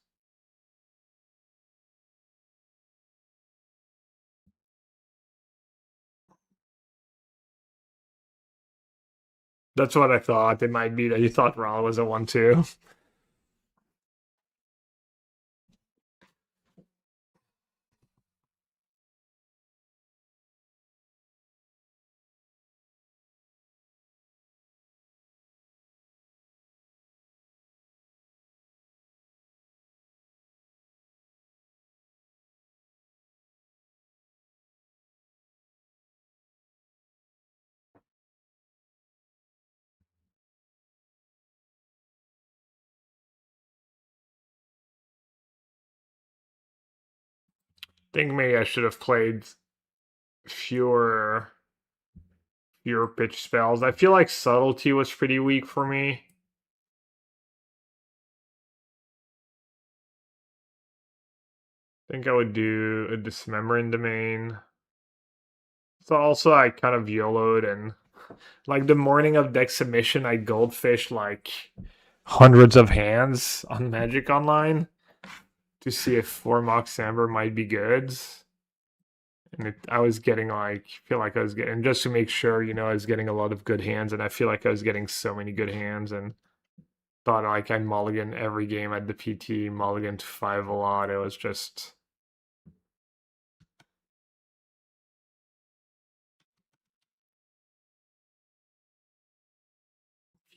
that's what I thought. It might be that you thought Ra was a 1-2. Think maybe I should have played fewer pitch spells. I feel like subtlety was pretty weak for me. I think I would do a Dismembering Domain. So also I kind of YOLO'd, and like the morning of deck submission, I goldfished like hundreds of hands on Magic Online to see if 4 Mox Amber might be good. And I was getting feel like I was getting, just to make sure, I was getting a lot of good hands, and I feel like I was getting so many good hands, and thought like I'd mulligan every game at the PT, mulligan to 5 a lot. It was just.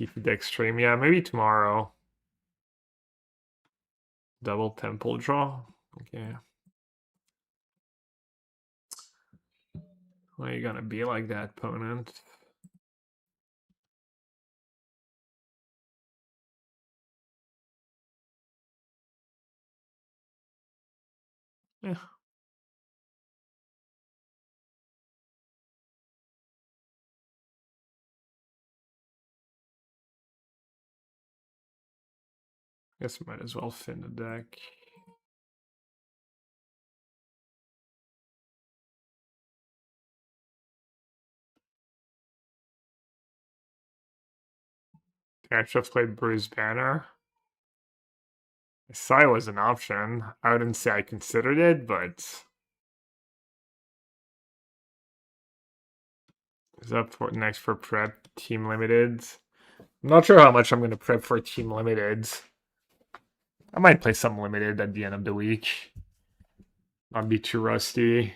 FIFA deck stream, yeah, maybe tomorrow. Double temple draw. Okay. Why are you gonna be like that, opponent? Yeah. Guess might as well fin the deck. I should have played Bruce Banner. Sai was an option. I wouldn't say I considered it, but is up for next for prep team limited. I'm not sure how much I'm going to prep for team limited. I might play some limited at the end of the week. Not be too rusty.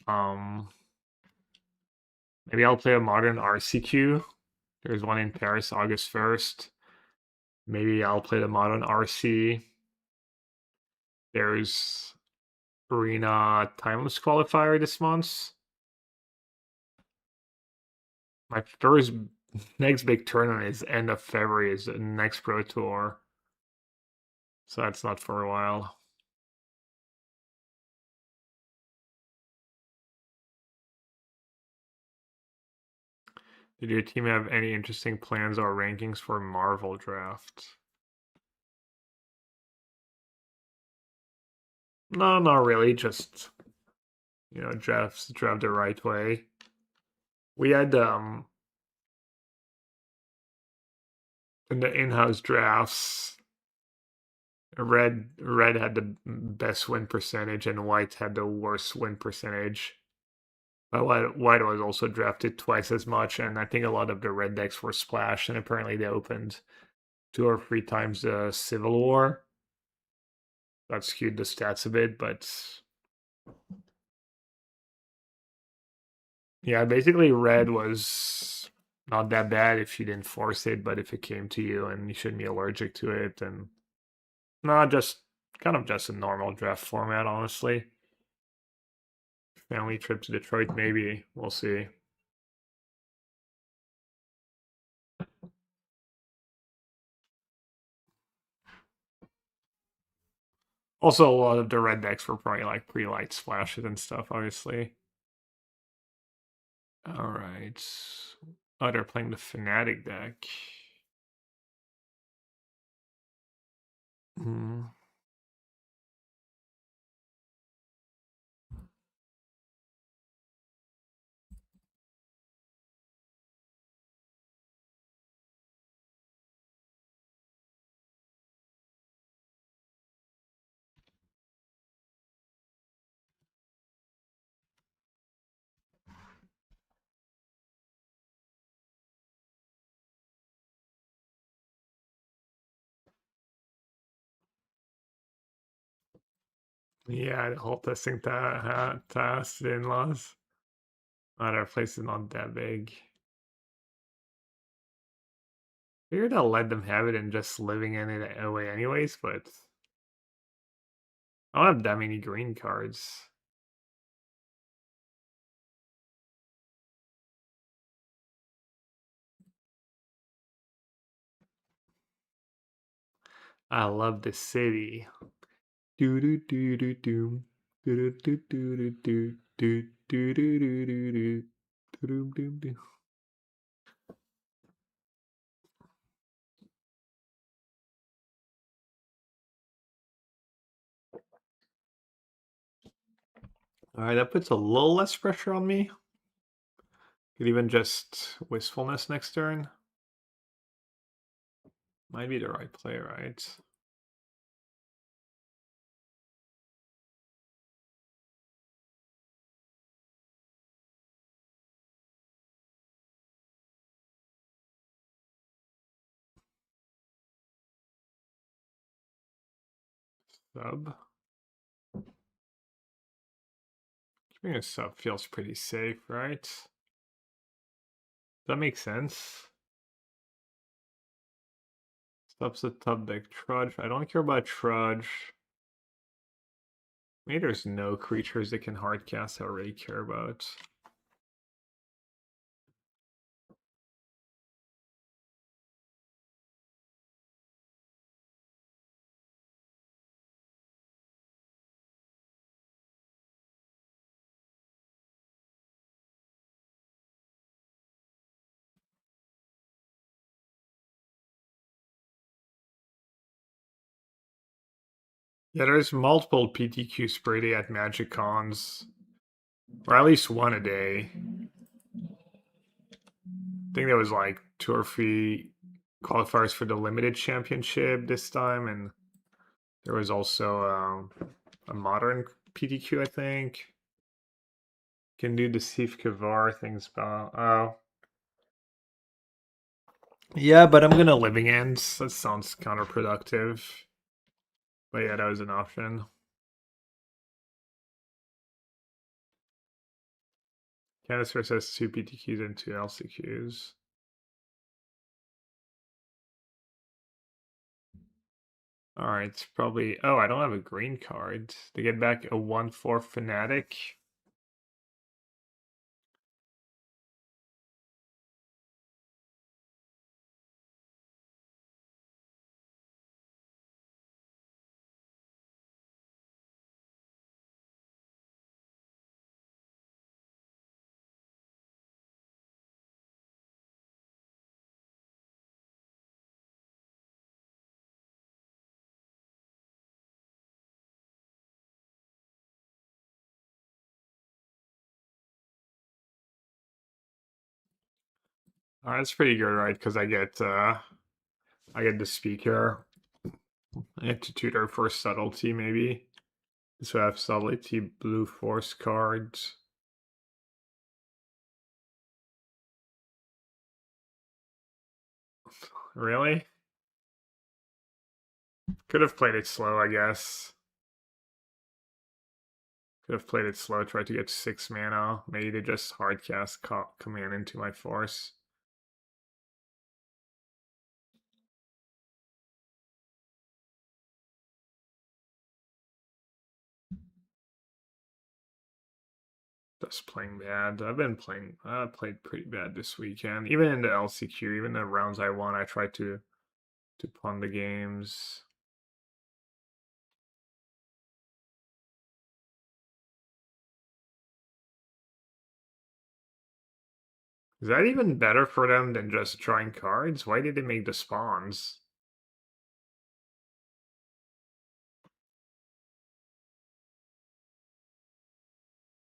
Maybe I'll play a modern RCQ. There's one in Paris, August 1st. Maybe I'll play the modern RC. There's Arena Timeless Qualifier this month. My first next big tournament is end of February, is the next Pro Tour. So that's not for a while. Did your team have any interesting plans or rankings for Marvel Draft? No, not really. Just, you know, draft the right way. We had in the in-house drafts, red had the best win percentage and white had the worst win percentage. White was also drafted twice as much, and I think a lot of the red decks were splashed, and apparently they opened 2 or 3 times the Civil War. That skewed the stats a bit, but yeah, basically red was not that bad if you didn't force it, but if it came to you and you shouldn't be allergic to it, and not just kind of just a normal draft format, honestly. Family trip to Detroit, maybe. We'll see. Also, a lot of the red decks were probably like pre-light splashes and stuff, obviously. Alright. Oh, they're playing the Fnatic deck. Hmm. Yeah, the whole testing task in-laws. Our place is not that big. Figured I'll let them have it and just living in it away anyways, but I don't have that many green cards. I love the city. Do do do do do do do do do do do do do do do do do do. Alright, that puts a little less pressure on me. Could even just wistfulness next turn. Might be the right play, right? Sub. Keeping a sub feels pretty safe, right? Does that make sense? Stops the top deck Trudge. I don't care about Trudge. Maybe there's no creatures that can hardcast I already care about. Yeah, there's multiple PTQ spray day at Magic Cons, or at least one a day. I think there was like 2 or 3 qualifiers for the limited championship this time, and there was also a modern PTQ, I think. Can do the Sif Kavar things about. Oh. Yeah, but I'm gonna Living Ends. That sounds counterproductive. But yeah, that was an option. Canister says 2 PTQs and 2 LCQs. Alright, it's probably. Oh, I don't have a green card. To get back a 1/4 Fanatic. That's pretty good, right? Because I get the speaker. I have to tutor for subtlety, maybe. So I have subtlety, blue force cards. Really? Could have played it slow, I guess. Could have played it slow, tried to get 6 mana. Maybe to just hardcast command into my force. Just playing bad. I've been playing. I played pretty bad this weekend. Even in the LCQ, even the rounds I won, I tried to pawn the games. Is that even better for them than just drawing cards? Why did they make the spawns?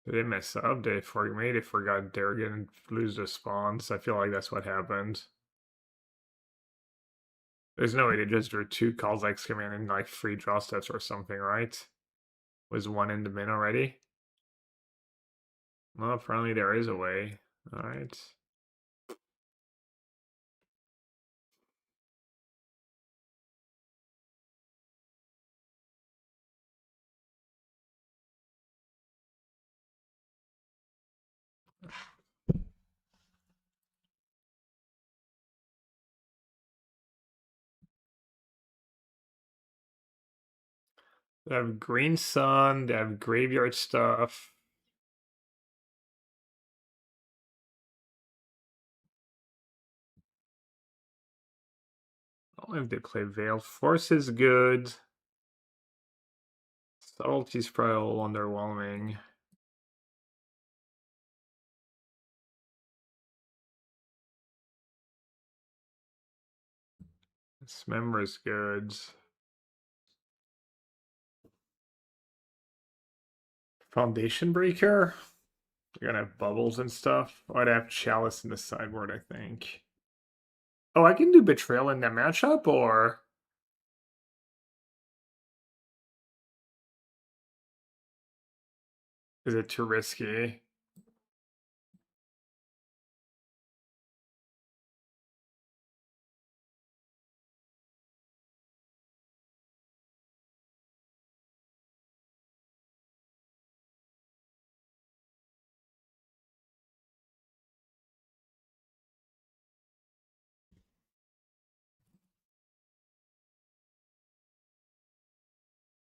Did they mess up? They forgot they were gonna lose the spawns. I feel like that's what happened. There's no way they just drew 2 calls X command and like 3 draw steps or something, right? Was 1 in the min already? Well, apparently there is a way. Alright. They have Green Sun, they have Graveyard stuff. I don't know if they play Veil. Force is good. Subtlety's probably a little underwhelming. Dismember is good. Foundation Breaker? You're gonna have bubbles and stuff. Oh, I'd have Chalice in the sideboard, I think. Oh, I can do Betrayal in that matchup, or is it too risky?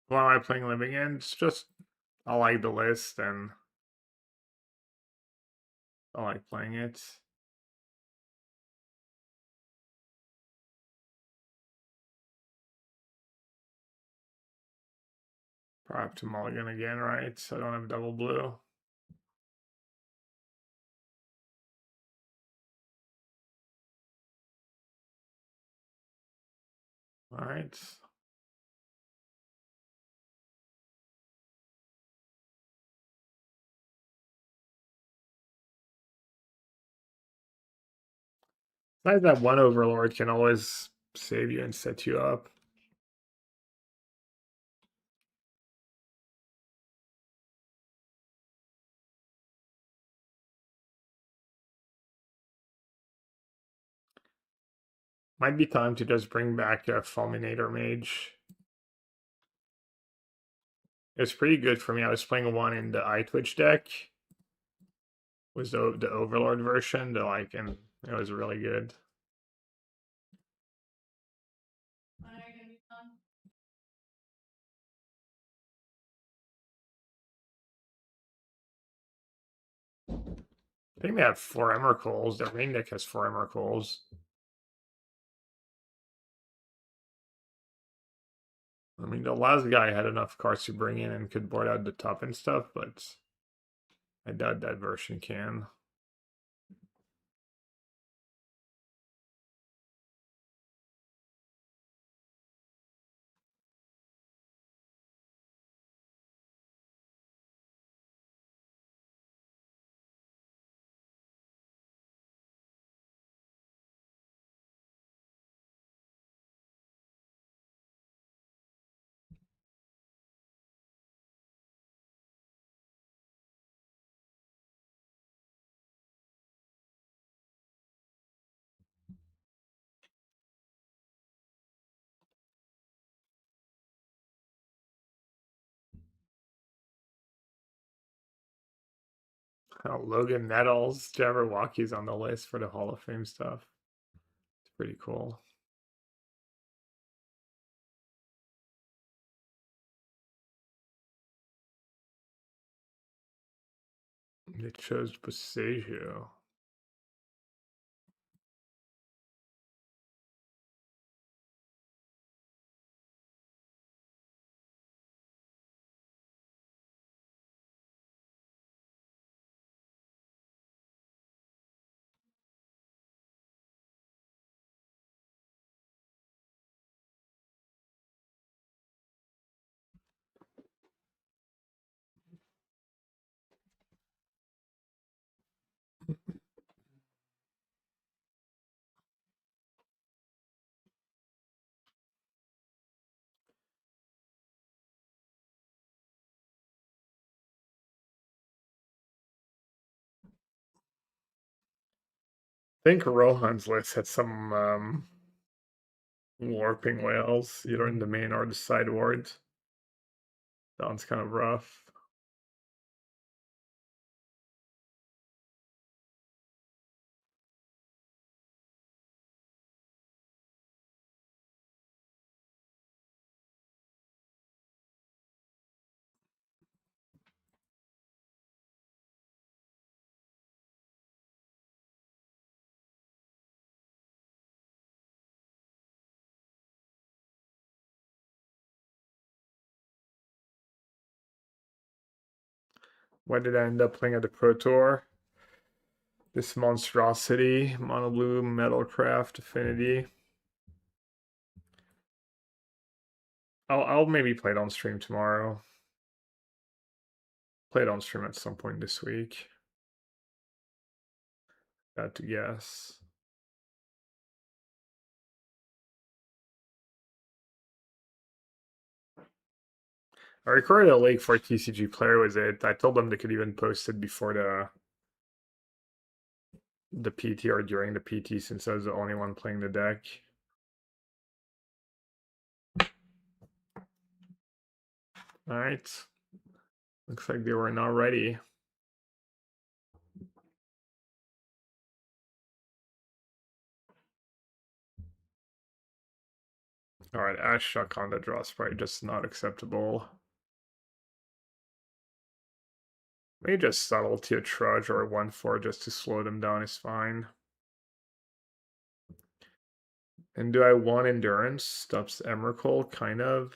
Why am I playing Living End? It's just I like the list and I like playing it. Probably have to mulligan again, right? So I don't have double blue. All right. Besides that one overlord can always save you and set you up. Might be time to just bring back a Fulminator Mage. It's pretty good for me. I was playing one in the iTwitch deck. Was the Overlord version, and it was really good. I think they have 4 Emrakuls. Their main deck has 4 Emrakuls. I mean, the last guy had enough cards to bring in and could board out the top and stuff, but I doubt that version can. Oh, Logan Nettles, Jabberwocky's on the list for the Hall of Fame stuff. It's pretty cool. They chose Boseiju. I think Rohan's list had some warping whales, either in the main or the sideboard. That one's kind of rough. Why did I end up playing at the Pro Tour? This monstrosity, Mono Blue Metalcraft Affinity. I'll maybe play it on stream tomorrow. Play it on stream at some point this week. Got to guess. I recorded a link for a TCG player with it. I told them they could even post it before the PT or during the PT since I was the only one playing the deck. All right. Looks like they were not ready. Alright, Ashok on the draw sprite, just not acceptable. Maybe just subtlety a trudge or a 1-4 just to slow them down is fine. And do I want endurance? Stops Emrakul, kind of.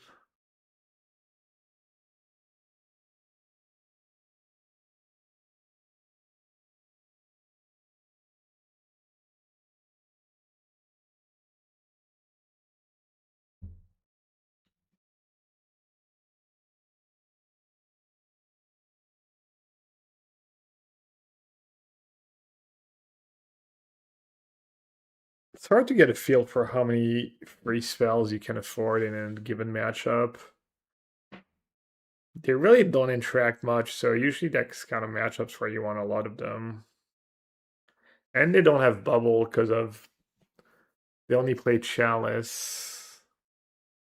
It's hard to get a feel for how many free spells you can afford in a given matchup. They really don't interact much, so usually that's kind of matchups where you want a lot of them. And they don't have bubble because of they only play Chalice.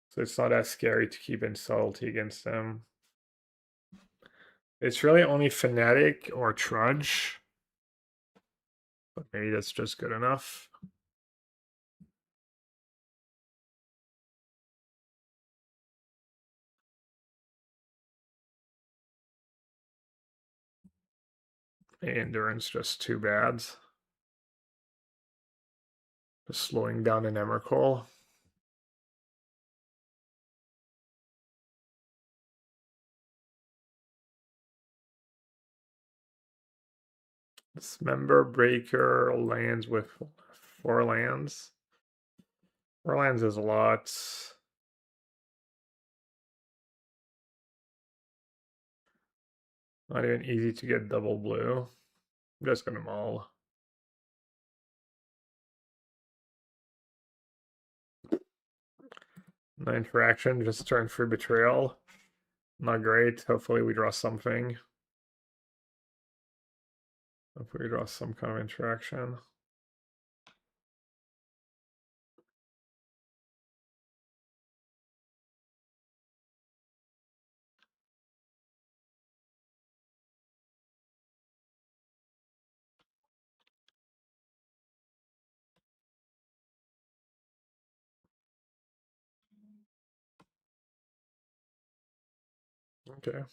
So it's not as scary to keep in subtlety against them. It's really only Fnatic or Trudge. But maybe that's just good enough. Endurance just too bad. Just slowing down an Emrakul. Dismember Breaker lands with 4 lands. 4 lands is a lot. Not even easy to get double blue. I'm just gonna maul. No interaction, just turn for betrayal. Not great. Hopefully we draw something. Hopefully we draw some kind of interaction. Okay.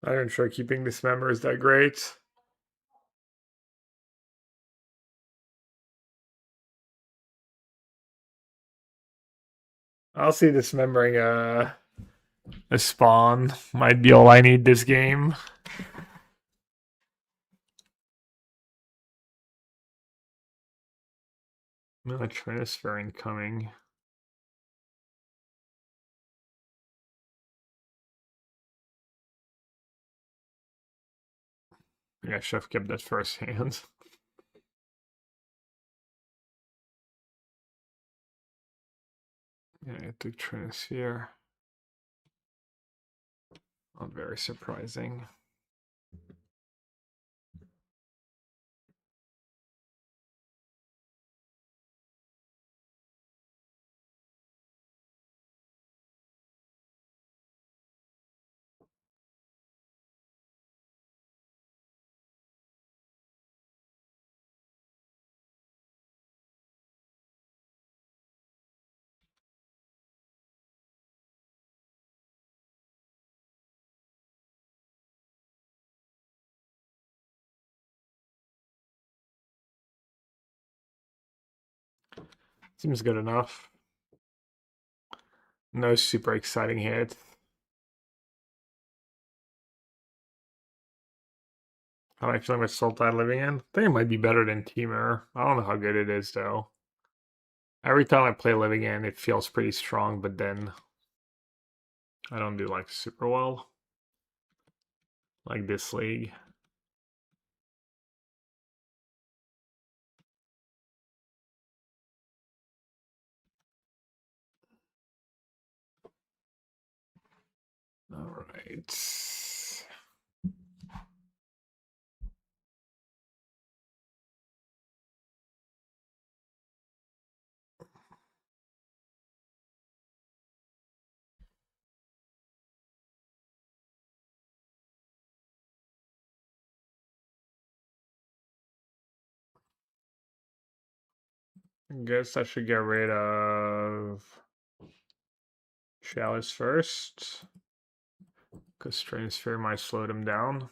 Not even sure keeping Dismember is that great. I'll see Dismembering a spawn. Might be all I need this game. I'm gonna transfer incoming. Yeah, I should have kept that first hand. Yeah, I took transfer. Not very surprising. Seems good enough. No super exciting hit. How am I feeling with Sultai living in? I think it might be better than Temur. I don't know how good it is though. Every time I play living in, it feels pretty strong, but then I don't do like super well. Like this league. All right. I guess I should get rid of Chalice first, because Strain Sphere might slow them down.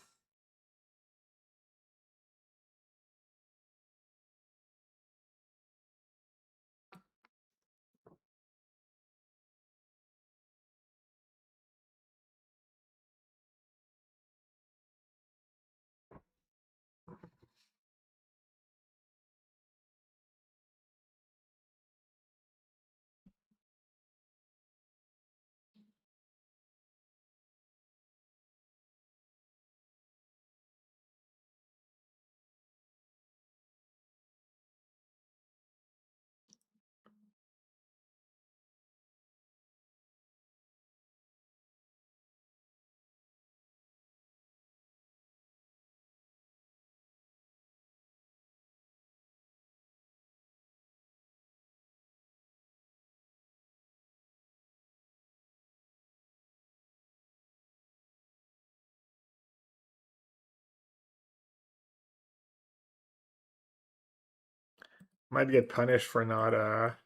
Might get punished for not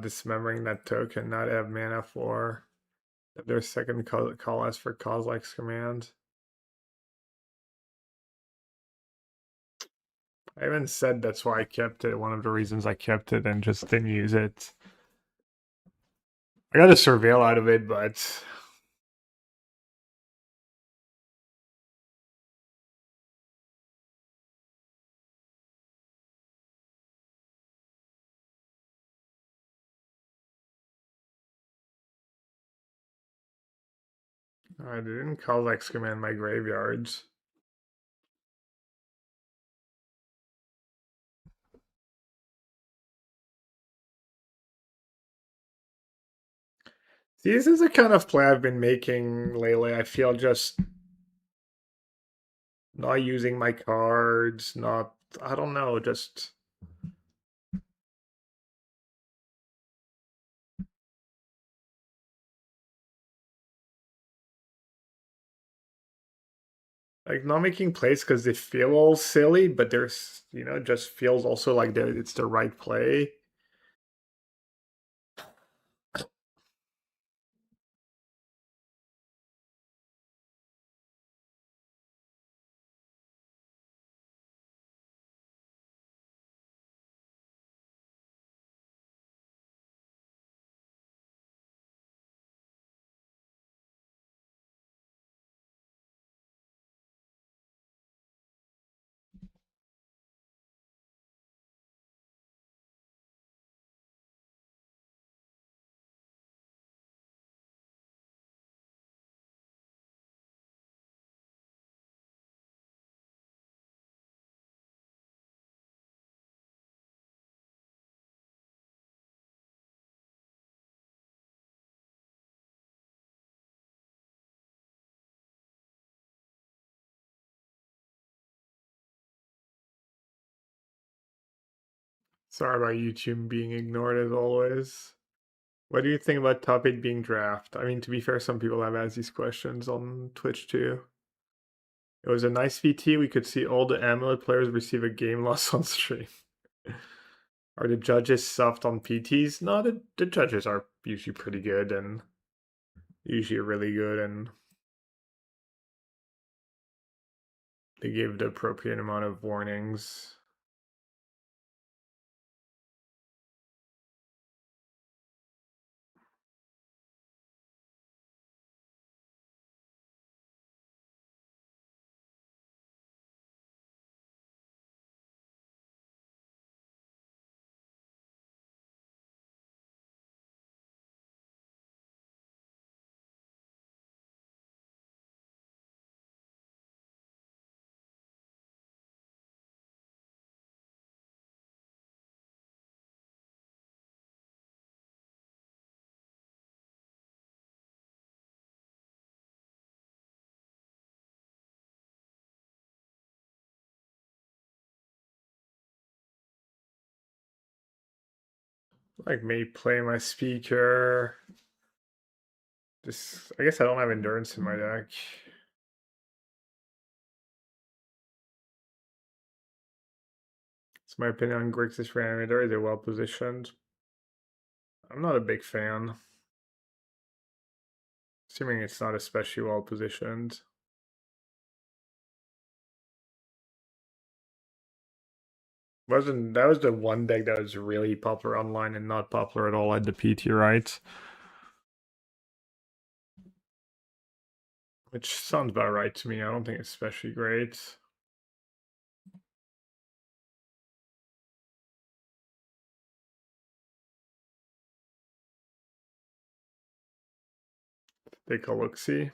dismembering that token, not have mana for their second call as for Kozilek's command. I even said that's why I kept it. One of the reasons I kept it and just didn't use it. I got a surveil out of it, but I didn't Kozilek's command my graveyards. See, this is the kind of play I've been making lately. I feel just not using my cards, not, I don't know, just like not making plays because they feel all silly, but there's, just feels also like it's the right play. Sorry about YouTube being ignored as always. What do you think about top 8 being draft? I mean, to be fair, some people have asked these questions on Twitch too. It was a nice VT. We could see all the Amulet players receive a game loss on stream. Are the judges soft on PTs? No, the judges are usually pretty good and usually really good, and they give the appropriate amount of warnings. Like me play my speaker. Just, I guess I don't have endurance in my deck. It's my opinion on Grixis Reanimator. They're well positioned. I'm not a big fan. Assuming it's not especially well positioned. That was the one deck that was really popular online and not popular at all at the PT, right? Which sounds about right to me. I don't think it's especially great. Take a look-see.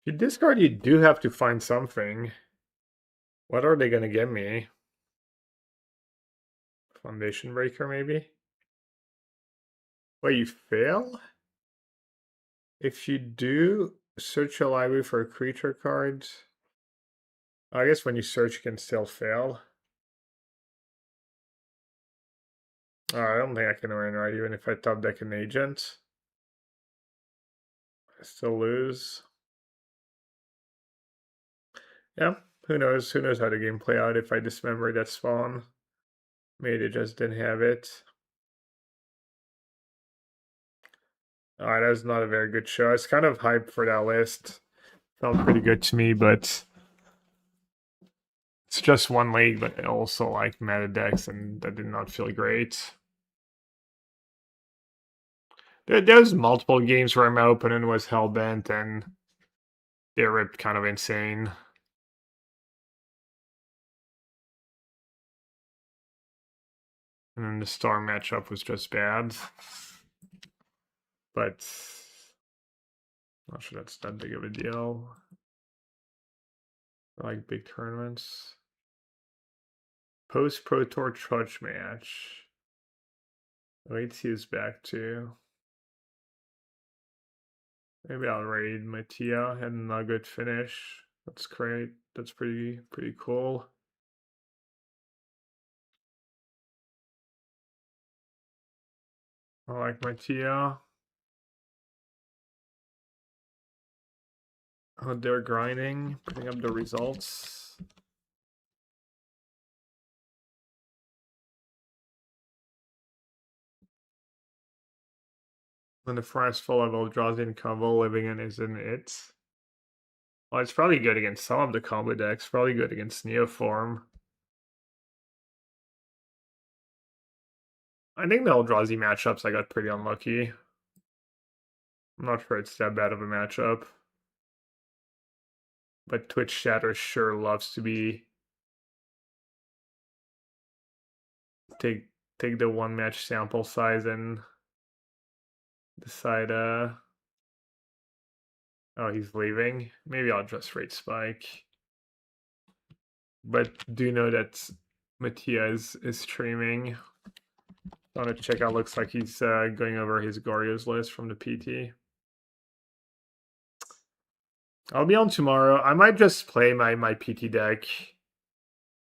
If you discard, you do have to find something. What are they gonna get me? Foundation Breaker, maybe? Wait, you fail? If you do, search your library for creature cards. I guess when you search, you can still fail. Oh, I don't think I can win, right? Even if I top deck an agent. I still lose. Yeah, who knows? Who knows how the game play out if I dismember that spawn. Maybe they just didn't have it. Alright, that was not a very good show. It's kind of hyped for that list. Felt pretty good to me, but it's just one league, but I also like meta decks, and that did not feel great. There's multiple games where my opponent was hellbent, and they ripped kind of insane. And then the star matchup was just bad. But not sure that's that big of a deal. I like big tournaments. Post Pro Tour Trudge match. Wait, see who's back too. Maybe I'll raid Mattia. Had a good finish. That's great. That's pretty cool. I like Mattia. Oh, they're grinding, putting up the results. When the forest full of Eldrazi and combo living in isn't it? Well, it's probably good against some of the combo decks. Probably good against Neoform. I think the Eldrazi matchups I got pretty unlucky. I'm not sure it's that bad of a matchup. But Twitch chatter sure loves to be take the one match sample size and decide oh, he's leaving. Maybe I'll just rate Spike. But do know that Mattia is streaming. I want to check out. Looks like he's going over his Goryo's list from the PT. I'll be on tomorrow. I might just play my PT deck,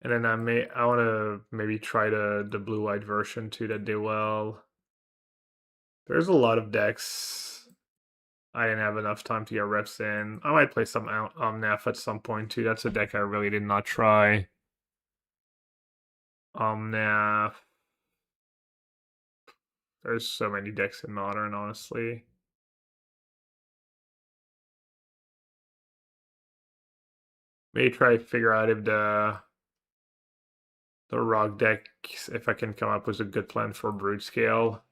and then I want to maybe try the blue-white version too that did well. There's a lot of decks I didn't have enough time to get reps in. I might play some Omnath at some point too. That's a deck I really did not try. Omnath. There's so many decks in Modern, honestly. Maybe try to figure out if the rock deck, if I can come up with a good plan for Brood Scale.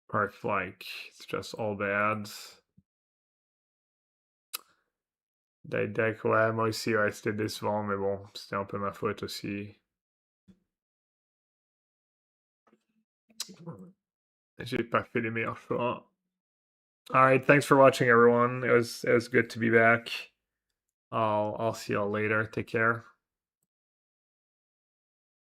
Or if like it's just all bad. That deck, ouais, moi aussi, ouais, c'était décevant, mais bon, c'était un peu ma faute aussi. J'ai pas fait les meilleurs choix. All right, thanks for watching, everyone. It was good to be back. I'll see y'all later. Take care.